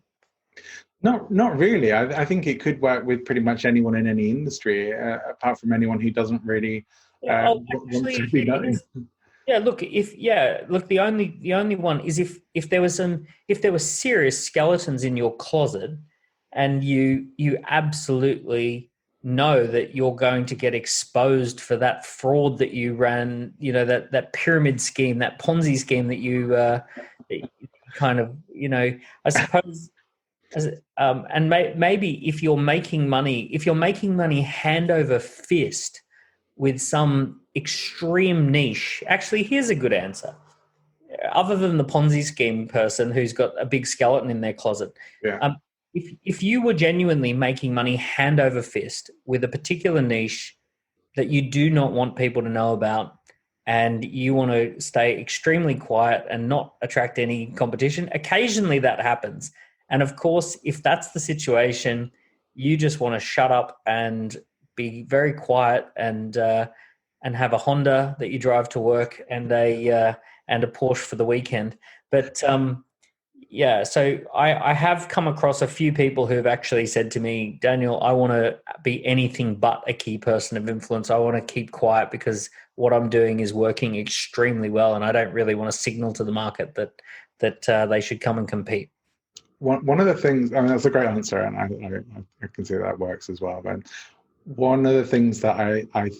Not really. I think it could work with pretty much anyone in any industry, apart from anyone who doesn't really want to be known. Yeah, look, the only one is if there were serious skeletons in your closet, and you absolutely know that you're going to get exposed for that fraud that you ran, that pyramid scheme, that Ponzi scheme that you kind of, I suppose. And maybe if you're making money hand over fist with some extreme niche. Actually, here's a good answer. Other than the Ponzi scheme person who's got a big skeleton in their closet, if you were genuinely making money hand over fist with a particular niche that you do not want people to know about, and you want to stay extremely quiet and not attract any competition, occasionally that happens. And of course, if that's the situation, you just want to shut up and be very quiet and have a Honda that you drive to work and a Porsche for the weekend. But so I have come across a few people who have actually said to me, Daniel, I want to be anything but a key person of influence. I want to keep quiet because what I'm doing is working extremely well, and I don't really want to signal to the market that they should come and compete. One of the things, I mean, that's a great answer, and I can see that works as well. But one of the things that I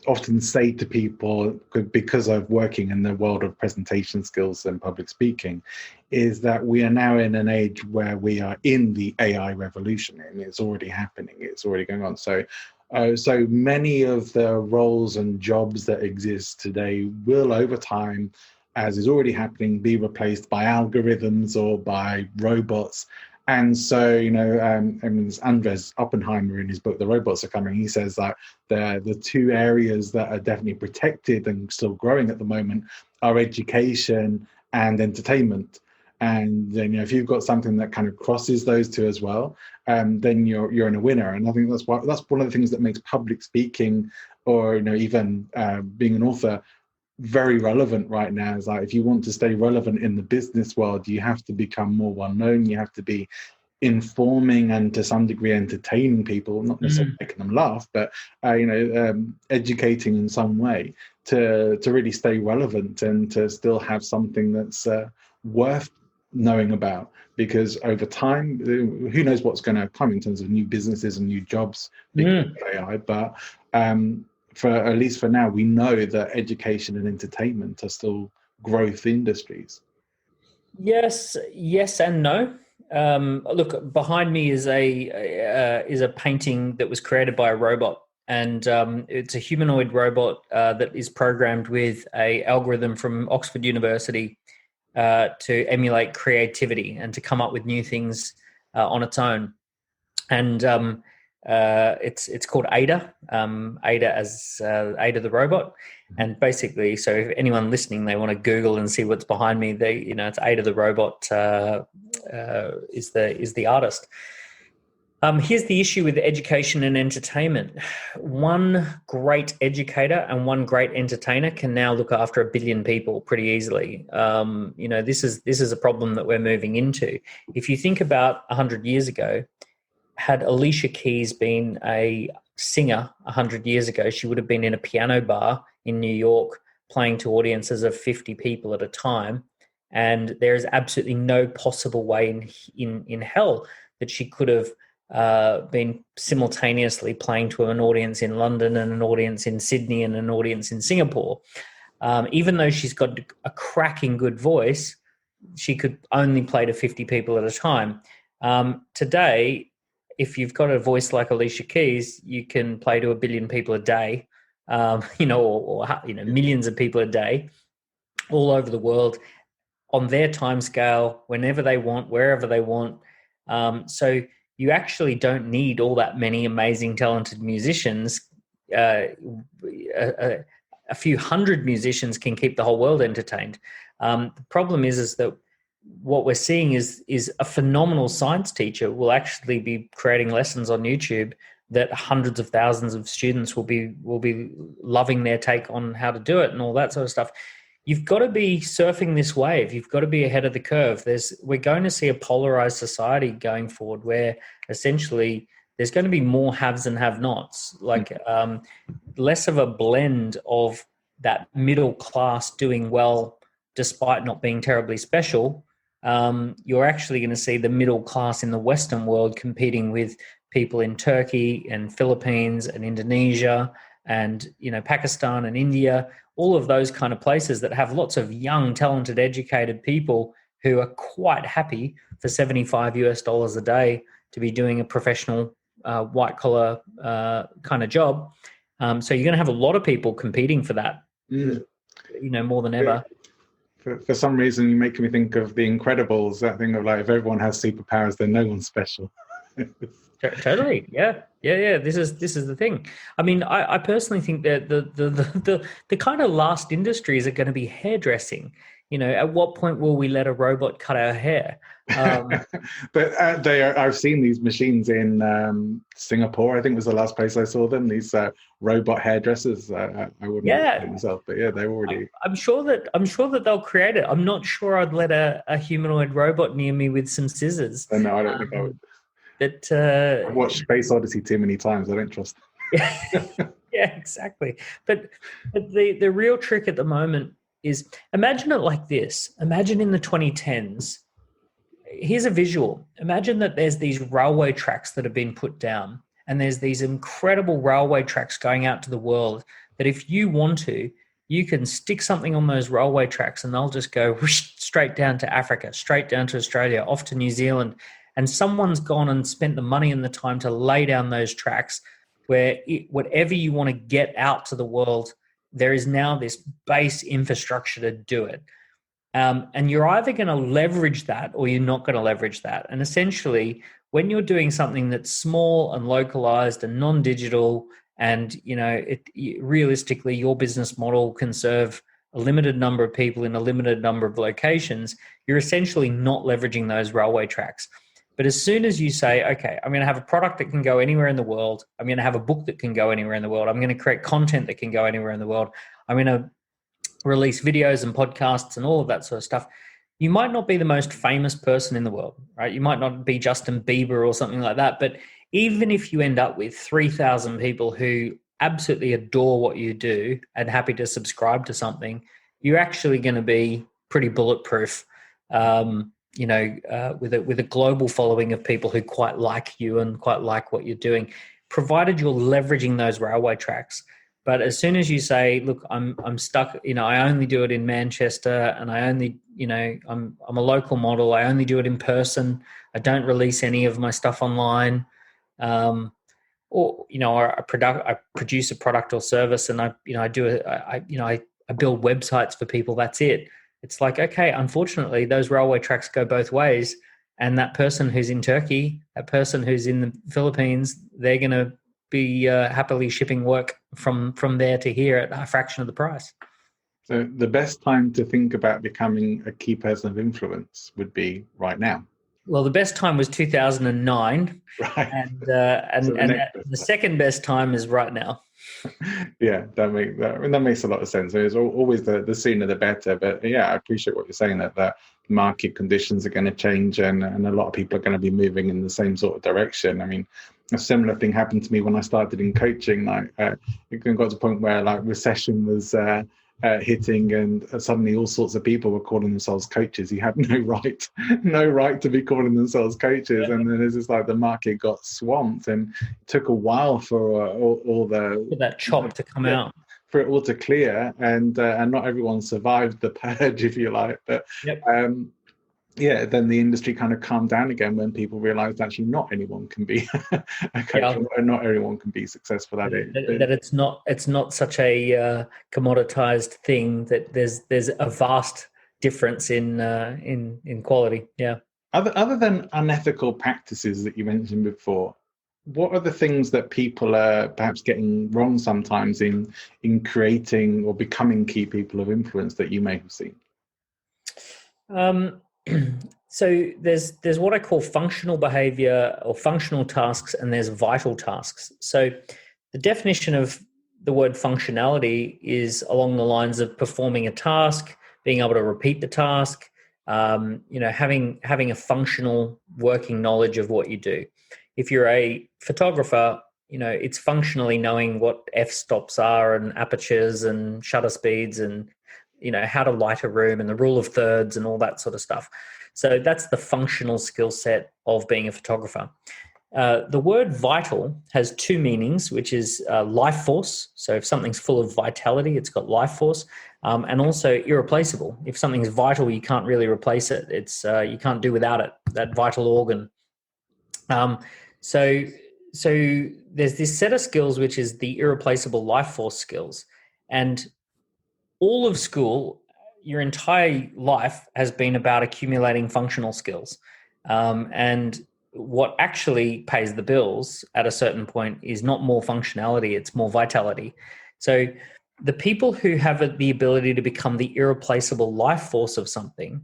often say to people, because of working in the world of presentation skills and public speaking, is that we are now in an age where we are in the AI revolution, and it's already happening. It's already going on. So many of the roles and jobs that exist today will, over time, as is already happening, be replaced by algorithms or by robots. And so, Andres Oppenheimer, in his book, The Robots Are Coming, he says that the two areas that are definitely protected and still growing at the moment are education and entertainment. And then, if you've got something that kind of crosses those two as well, then you're in a winner. And I think that's one of the things that makes public speaking, or even being an author, very relevant right now. Is like, if you want to stay relevant in the business world, you have to become more well known. You have to be informing and to some degree entertaining people, not necessarily making them laugh, but educating in some way to really stay relevant and to still have something that's worth knowing about. Because over time, who knows what's going to come in terms of new businesses and new jobs because of AI. But for at least for now, we know that education and entertainment are still growth industries. Yes and no. Look, behind me is a painting that was created by a robot, and it's a humanoid robot that is programmed with a algorithm from Oxford University to emulate creativity and to come up with new things on its own. And it's called Ada, Ada as Ada the robot. And basically, so if anyone listening, they want to Google and see what's behind me, it's Ada the robot is the artist. Here's the issue with education and entertainment. One great educator and one great entertainer can now look after 1 billion people pretty easily. This is a problem that we're moving into. If you think about 100 years ago, had Alicia Keys been a singer 100 years ago, she would have been in a piano bar in New York playing to audiences of 50 people at a time. And there is absolutely no possible way in hell that she could have been simultaneously playing to an audience in London and an audience in Sydney and an audience in Singapore. Even though she's got a cracking good voice, she could only play to 50 people at a time. Today, if you've got a voice like Alicia Keys, you can play to 1 billion people a day, or millions of people a day all over the world on their time scale, whenever they want, wherever they want. So you actually don't need all that many amazing, talented musicians. A few hundred musicians can keep the whole world entertained. The problem is that what we're seeing is a phenomenal science teacher will actually be creating lessons on YouTube that hundreds of thousands of students will be loving their take on how to do it and all that sort of stuff. You've got to be surfing this wave. You've got to be ahead of the curve. We're going to see a polarized society going forward where essentially there's going to be more haves and have-nots, less of a blend of that middle class doing well despite not being terribly special. You're actually going to see the middle class in the Western world competing with people in Turkey and Philippines and Indonesia and Pakistan and India, all of those kind of places that have lots of young, talented, educated people who are quite happy for $75 a day to be doing a professional white collar kind of job. So you're going to have a lot of people competing for that, more than ever. For some reason, you make me think of The Incredibles, that thing of if everyone has superpowers, then no one's special. Totally, yeah. This is the thing. I mean, I personally think that the kind of last industries are going to be hairdressing. At what point will we let a robot cut our hair? But I've seen these machines in Singapore. I think was the last place I saw them. These robot hairdressers. I wouldn't know myself, but yeah, they're already. I'm sure that they'll create it. I'm not sure I'd let a humanoid robot near me with some scissors. No, I don't think I would. But I've watched Space Odyssey too many times. I don't trust them. Yeah, exactly. But the real trick at the moment is, imagine it like this. Imagine in the 2010s, here's a visual. Imagine that there's these railway tracks that have been put down, and there's these incredible railway tracks going out to the world that if you want to, you can stick something on those railway tracks and they'll just go whoosh, straight down to Africa, straight down to Australia, off to New Zealand. And someone's gone and spent the money and the time to lay down those tracks where whatever you want to get out to the world, there is now this base infrastructure to do it. And you're either going to leverage that or you're not going to leverage that. And essentially, when you're doing something that's small and localized and non-digital, and realistically your business model can serve a limited number of people in a limited number of locations, you're essentially not leveraging those railway tracks. But as soon as you say, okay, I'm going to have a product that can go anywhere in the world, I'm going to have a book that can go anywhere in the world, I'm going to create content that can go anywhere in the world, I'm going to release videos and podcasts and all of that sort of stuff, You might not be the most famous person in the world, right? You might not be Justin Bieber or something like that. But even if you end up with 3,000 people who absolutely adore what you do and happy to subscribe to something, you're actually going to be pretty bulletproof. With a global following of people who quite like you and quite like what you're doing, provided you're leveraging those railway tracks. But as soon as you say, look, I'm stuck, I only do it in Manchester, and I only, I'm a local model, I only do it in person, I don't release any of my stuff online, or I produce a product or service, and I build websites for people, that's it. It's like, okay, unfortunately, those railway tracks go both ways, and that person who's in Turkey, that person who's in the Philippines, they're going to be happily shipping work from there to here at a fraction of the price. So the best time to think about becoming a key person of influence would be right now. Well, the best time was 2009, right? And the second best time is right now. Yeah, that makes a lot of sense. It's always the sooner the better. But yeah, I appreciate what you're saying, that market conditions are going to change, and a lot of people are going to be moving in the same sort of direction. I mean, a similar thing happened to me when I started in coaching. It got to a point where recession was hitting, and suddenly all sorts of people were calling themselves coaches. You had no right to be calling themselves coaches. And then it's just the market got swamped, and it took a while for all that chop to come out, for it all to clear, and not everyone survived the purge, if you like. But yep. Then the industry kind of calmed down again when people realized actually not anyone can be a coach, and not everyone can be successful at it. That it's not such a commoditized thing, that there's a vast difference in quality. Yeah. Other than unethical practices that you mentioned before, what are the things that people are perhaps getting wrong sometimes in creating or becoming key people of influence that you may have seen? So there's what I call functional behavior or functional tasks, and there's vital tasks. So the definition of the word functionality is along the lines of performing a task, being able to repeat the task, having a functional working knowledge of what you do. If you're a photographer, it's functionally knowing what f-stops are, and apertures and shutter speeds, and how to light a room, and the rule of thirds and all that sort of stuff. So that's the functional skill set of being a photographer. The word vital has two meanings, which is life force. So if something's full of vitality, it's got life force, and also irreplaceable. If something's vital, you can't really replace it. It's you can't do without it, that vital organ. So there's this set of skills, which is the irreplaceable life force skills. And all of school, your entire life, has been about accumulating functional skills. And what actually pays the bills at a certain point is not more functionality, it's more vitality. So the people who have the ability to become the irreplaceable life force of something,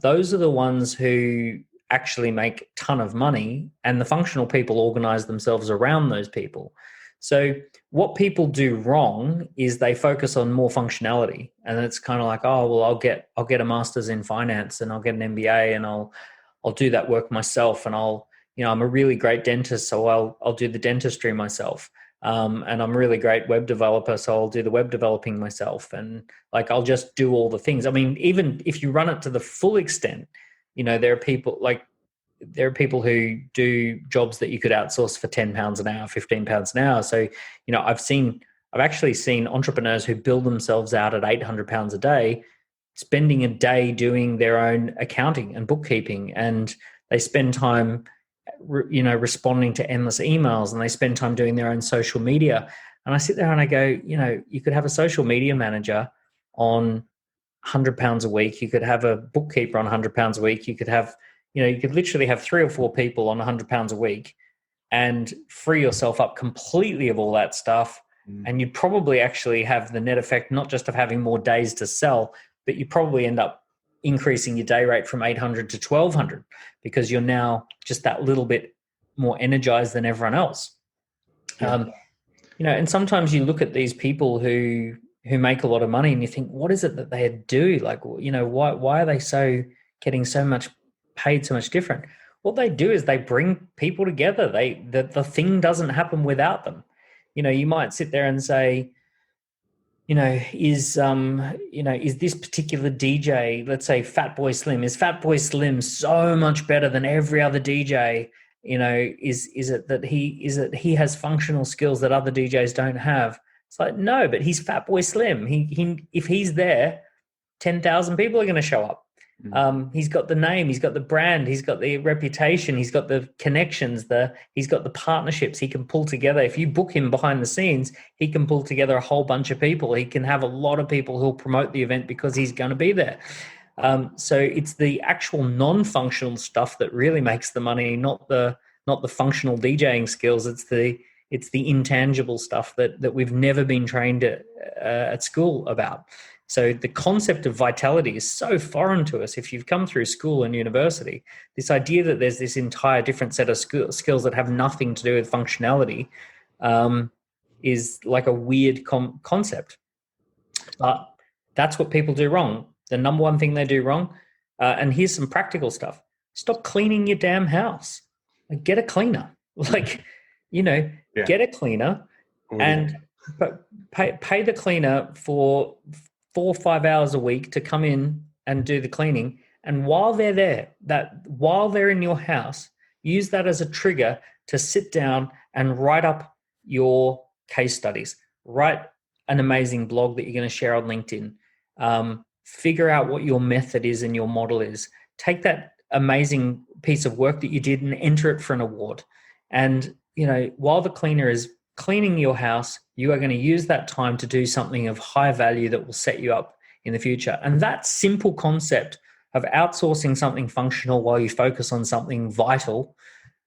those are the ones who actually make a ton of money, and the functional people organize themselves around those people. So what people do wrong is they focus on more functionality, and it's kind of like, oh, well, I'll get a master's in finance, and I'll get an MBA, and I'll do that work myself, and I'm a really great dentist, so I'll do the dentistry myself. And I'm a really great web developer, so I'll do the web developing myself, and I'll just do all the things. I mean, even if you run it to the full extent, there are people who do jobs that you could outsource for £10 an hour, £15 an hour. So, I've actually seen entrepreneurs who build themselves out at £800 a day, spending a day doing their own accounting and bookkeeping, and they spend time, responding to endless emails, and they spend time doing their own social media. And I sit there and I go, you could have a social media manager on £100 a week. You could have a bookkeeper on £100 a week. You could have, you could literally have 3 or 4 people on £100 a week and free yourself up completely of all that stuff. And you'd probably actually have the net effect, not just of having more days to sell, but you probably end up increasing your day rate from 800 to 1200 because you're now just that little bit more energized than everyone else. Yeah. And sometimes you look at these people who who make a lot of money, and you think, what is it that they do? Like, why are they getting so much paid so much different? What they do is they bring people together. The thing doesn't happen without them. You might sit there and say, is this particular DJ, let's say Fatboy Slim, is Fatboy Slim so much better than every other DJ? Is it that he has functional skills that other DJs don't have? It's like, no, but he's Fatboy Slim. He if he's there, 10,000 people are going to show up. He's got the name, he's got the brand, he's got the reputation, he's got the connections, he's got the partnerships he can pull together. If you book him behind the scenes, he can pull together a whole bunch of people. He can have a lot of people who'll promote the event because he's going to be there. So it's the actual non-functional stuff that really makes the money, not the functional DJing skills. It's the intangible stuff that we've never been trained at school about. So the concept of vitality is so foreign to us. If you've come through school and university, this idea that there's this entire different set of skills that have nothing to do with functionality is like a weird concept. But that's what people do wrong. The number one thing they do wrong, and here's some practical stuff: stop cleaning your damn house. Like, get a cleaner. Get a cleaner, and pay the cleaner for 4 or 5 hours a week to come in and do the cleaning. And while they're there, while they're in your house, use that as a trigger to sit down and write up your case studies. Write an amazing blog that you're going to share on LinkedIn. Figure out what your method is and your model is. Take that amazing piece of work that you did and enter it for an award. And, while the cleaner is cleaning your house, you are going to use that time to do something of high value that will set you up in the future. And that simple concept of outsourcing something functional while you focus on something vital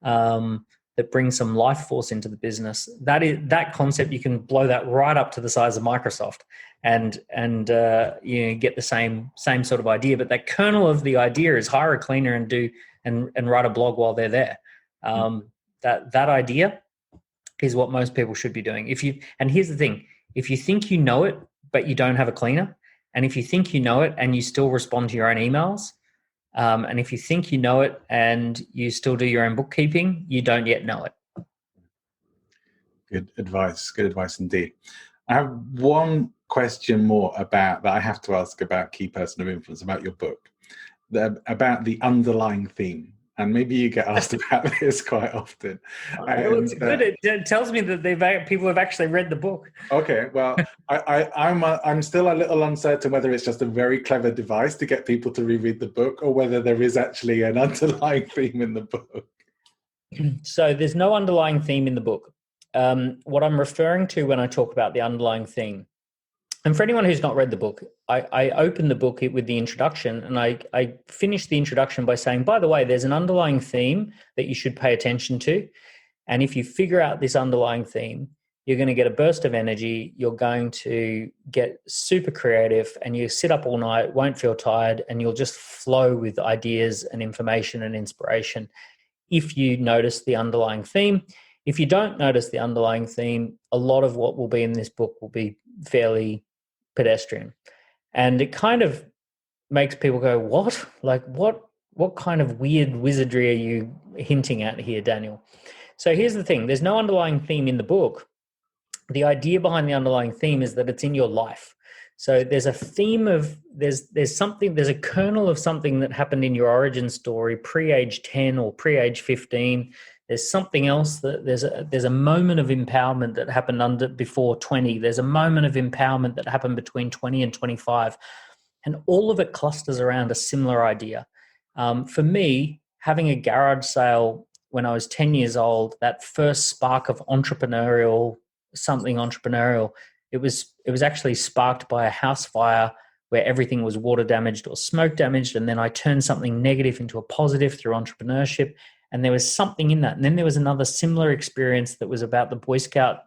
that brings some life force into the business, that concept, you can blow that right up to the size of Microsoft and get the same sort of idea. But that kernel of the idea is hire a cleaner and write a blog while they're there. That idea is what most people should be doing. And here's the thing: if you think you know it, but you don't have a cleaner, and if you think you know it and you still respond to your own emails, and if you think you know it and you still do your own bookkeeping, you don't yet know it. Good advice indeed. I have one question more that I have to ask about Key Person of Influence, about your book, about the underlying theme. And maybe you get asked about this quite often. It's good. It tells me that people have actually read the book. Okay, well, I'm still a little uncertain whether it's just a very clever device to get people to reread the book, or whether there is actually an underlying theme in the book. So there's no underlying theme in the book. What I'm referring to when I talk about the underlying theme, and for anyone who's not read the book, I open the book with the introduction, and I finish the introduction by saying, by the way, there's an underlying theme that you should pay attention to. And if you figure out this underlying theme, you're going to get a burst of energy. You're going to get super creative, and you sit up all night, won't feel tired, and you'll just flow with ideas and information and inspiration if you notice the underlying theme. If you don't notice the underlying theme, a lot of what will be in this book will be fairly pedestrian. And it kind of makes people go, what? Like, what kind of weird wizardry are you hinting at here, Daniel? So here's the thing. There's no underlying theme in the book. The idea behind the underlying theme is that it's in your life. So there's a theme of, there's a kernel of something that happened in your origin story pre-age 10 or pre-age 15. There's something else that there's a moment of empowerment that happened before 20. There's a moment of empowerment that happened between 20 and 25. And all of it clusters around a similar idea. For me, having a garage sale when I was 10 years old, that first spark of entrepreneurial, it was actually sparked by a house fire where everything was water damaged or smoke damaged. And then I turned something negative into a positive through entrepreneurship. And there was something in that. And then there was another similar experience that was about the Boy Scout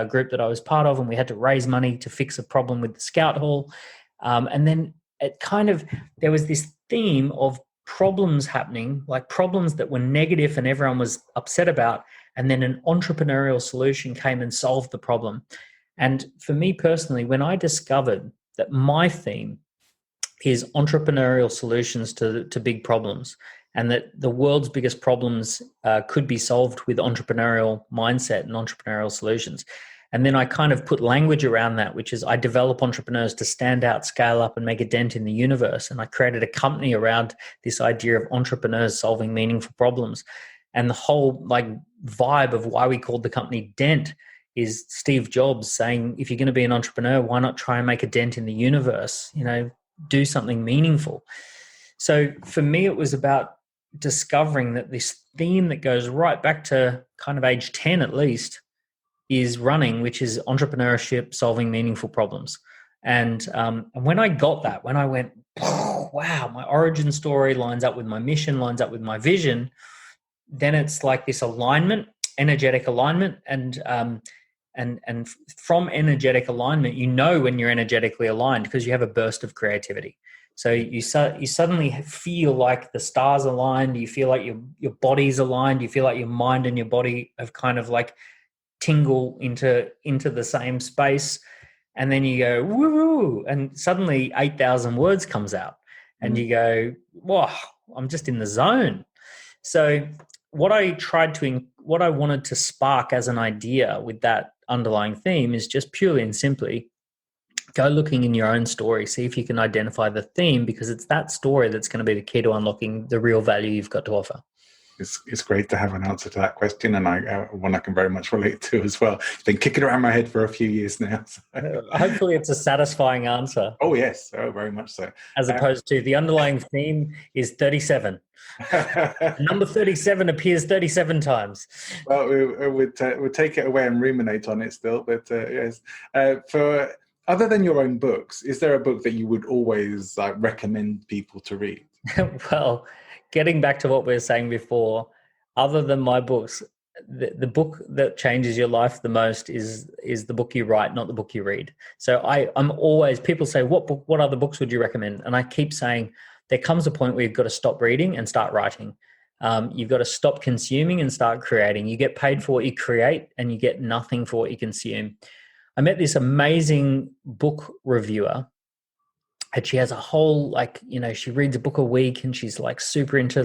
group that I was part of, and we had to raise money to fix a problem with the Scout Hall. And then there was this theme of problems happening, like problems that were negative and everyone was upset about. And then an entrepreneurial solution came and solved the problem. And for me personally, when I discovered that my theme is entrepreneurial solutions to big problems, and that the world's biggest problems could be solved with entrepreneurial mindset and entrepreneurial solutions. And then I kind of put language around that, which is I develop entrepreneurs to stand out, scale up, and make a dent in the universe. And I created a company around this idea of entrepreneurs solving meaningful problems. And the whole like vibe of why we called the company Dent is Steve Jobs saying, if you're going to be an entrepreneur, why not try and make a dent in the universe? You know, do something meaningful. So for me, it was about discovering that this theme that goes right back to kind of age 10 at least is running, which is entrepreneurship, solving meaningful problems. And when I got that, when I went, wow, my origin story lines up with my mission, lines up with my vision, then it's like this alignment, energetic alignment. And from energetic alignment, you know when you're energetically aligned because you have a burst of creativity. So you suddenly feel like the stars aligned. You feel like your body's aligned. You feel like your mind and your body have kind of like tingle into the same space. And then you go, woo, and suddenly 8,000 words comes out. And you go, wow, I'm just in the zone. So what I wanted to spark as an idea with that underlying theme is just purely and simply go looking in your own story, see if you can identify the theme, because it's that story that's going to be the key to unlocking the real value you've got to offer. It's great to have an answer to that question, and one I can very much relate to as well. It's been kicking around my head for a few years now. So. Hopefully it's a satisfying answer. Oh, yes. Oh, very much so. As opposed to the underlying theme is 37. Number 37 appears 37 times. Well, we'll take it away and ruminate on it still. But yes, for other than your own books, is there a book that you would always recommend people to read? Well, getting back to what we were saying before, other than my books, the book that changes your life the most is the book you write, not the book you read. So I'm always, people say, what other books would you recommend? And I keep saying, there comes a point where you've got to stop reading and start writing. You've got to stop consuming and start creating. You get paid for what you create and you get nothing for what you consume. I met this amazing book reviewer, and she has a whole, she reads a book a week, and she's like super into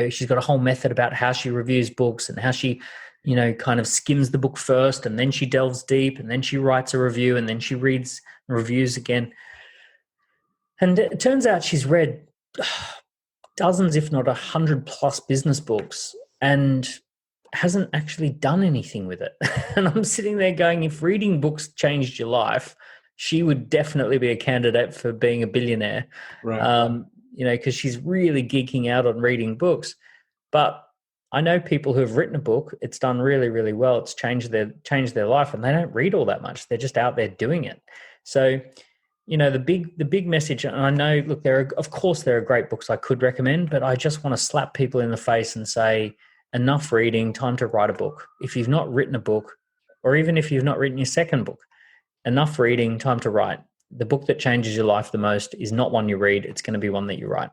she's got a whole method about how she reviews books and how she, kind of skims the book first, and then she delves deep, and then she writes a review, and then she reads reviews again. And it turns out she's read dozens, if not 100+ business books, and hasn't actually done anything with it. And I'm sitting there going, if reading books changed your life, she would definitely be a candidate for being a billionaire. Right. Because she's really geeking out on reading books. But I know people who have written a book, it's done really, really well. It's changed their life, and they don't read all that much. They're just out there doing it. So, the big message, and I know, look, there are great books I could recommend, but I just want to slap people in the face and say, enough reading, time to write a book. If you've not written a book, or even if you've not written your second book, enough reading, time to write. The book that changes your life the most is not one you read. It's going to be one that you write.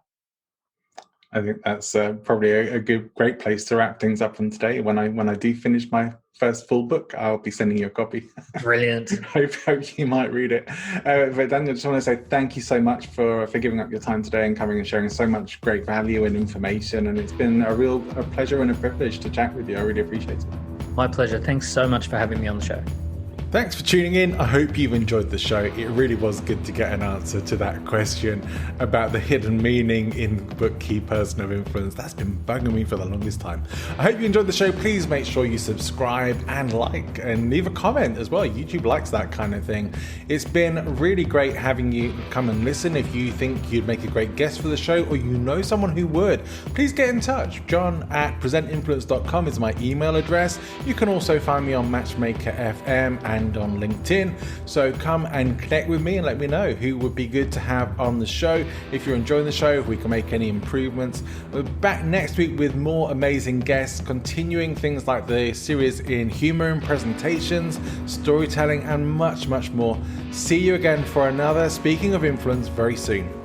I think that's probably a great place to wrap things up on today. When I do finish my first full book, I'll be sending you a copy. Brilliant. hope you might read it. But Daniel, I just want to say thank you so much for giving up your time today and coming and sharing so much great value and information. And it's been a pleasure and a privilege to chat with you. I really appreciate it. My pleasure. Thanks so much for having me on the show. Thanks for tuning in. I hope you've enjoyed the show. It really was good to get an answer to that question about the hidden meaning in the book Key Person of Influence. That's been bugging me for the longest time. I hope you enjoyed the show. Please make sure you subscribe and like and leave a comment as well. YouTube likes that kind of thing. It's been really great having you come and listen. If you think you'd make a great guest for the show, or you know someone who would, please get in touch. John@presentinfluence.com is my email address. You can also find me on Matchmaker FM and on LinkedIn. So come and connect with me and let me know who would be good to have on the show. If you're enjoying the show, if we can make any improvements. We're back next week with more amazing guests, continuing things like the series in humor and presentations, storytelling, and much, much more. See you again for another Speaking of Influence very soon.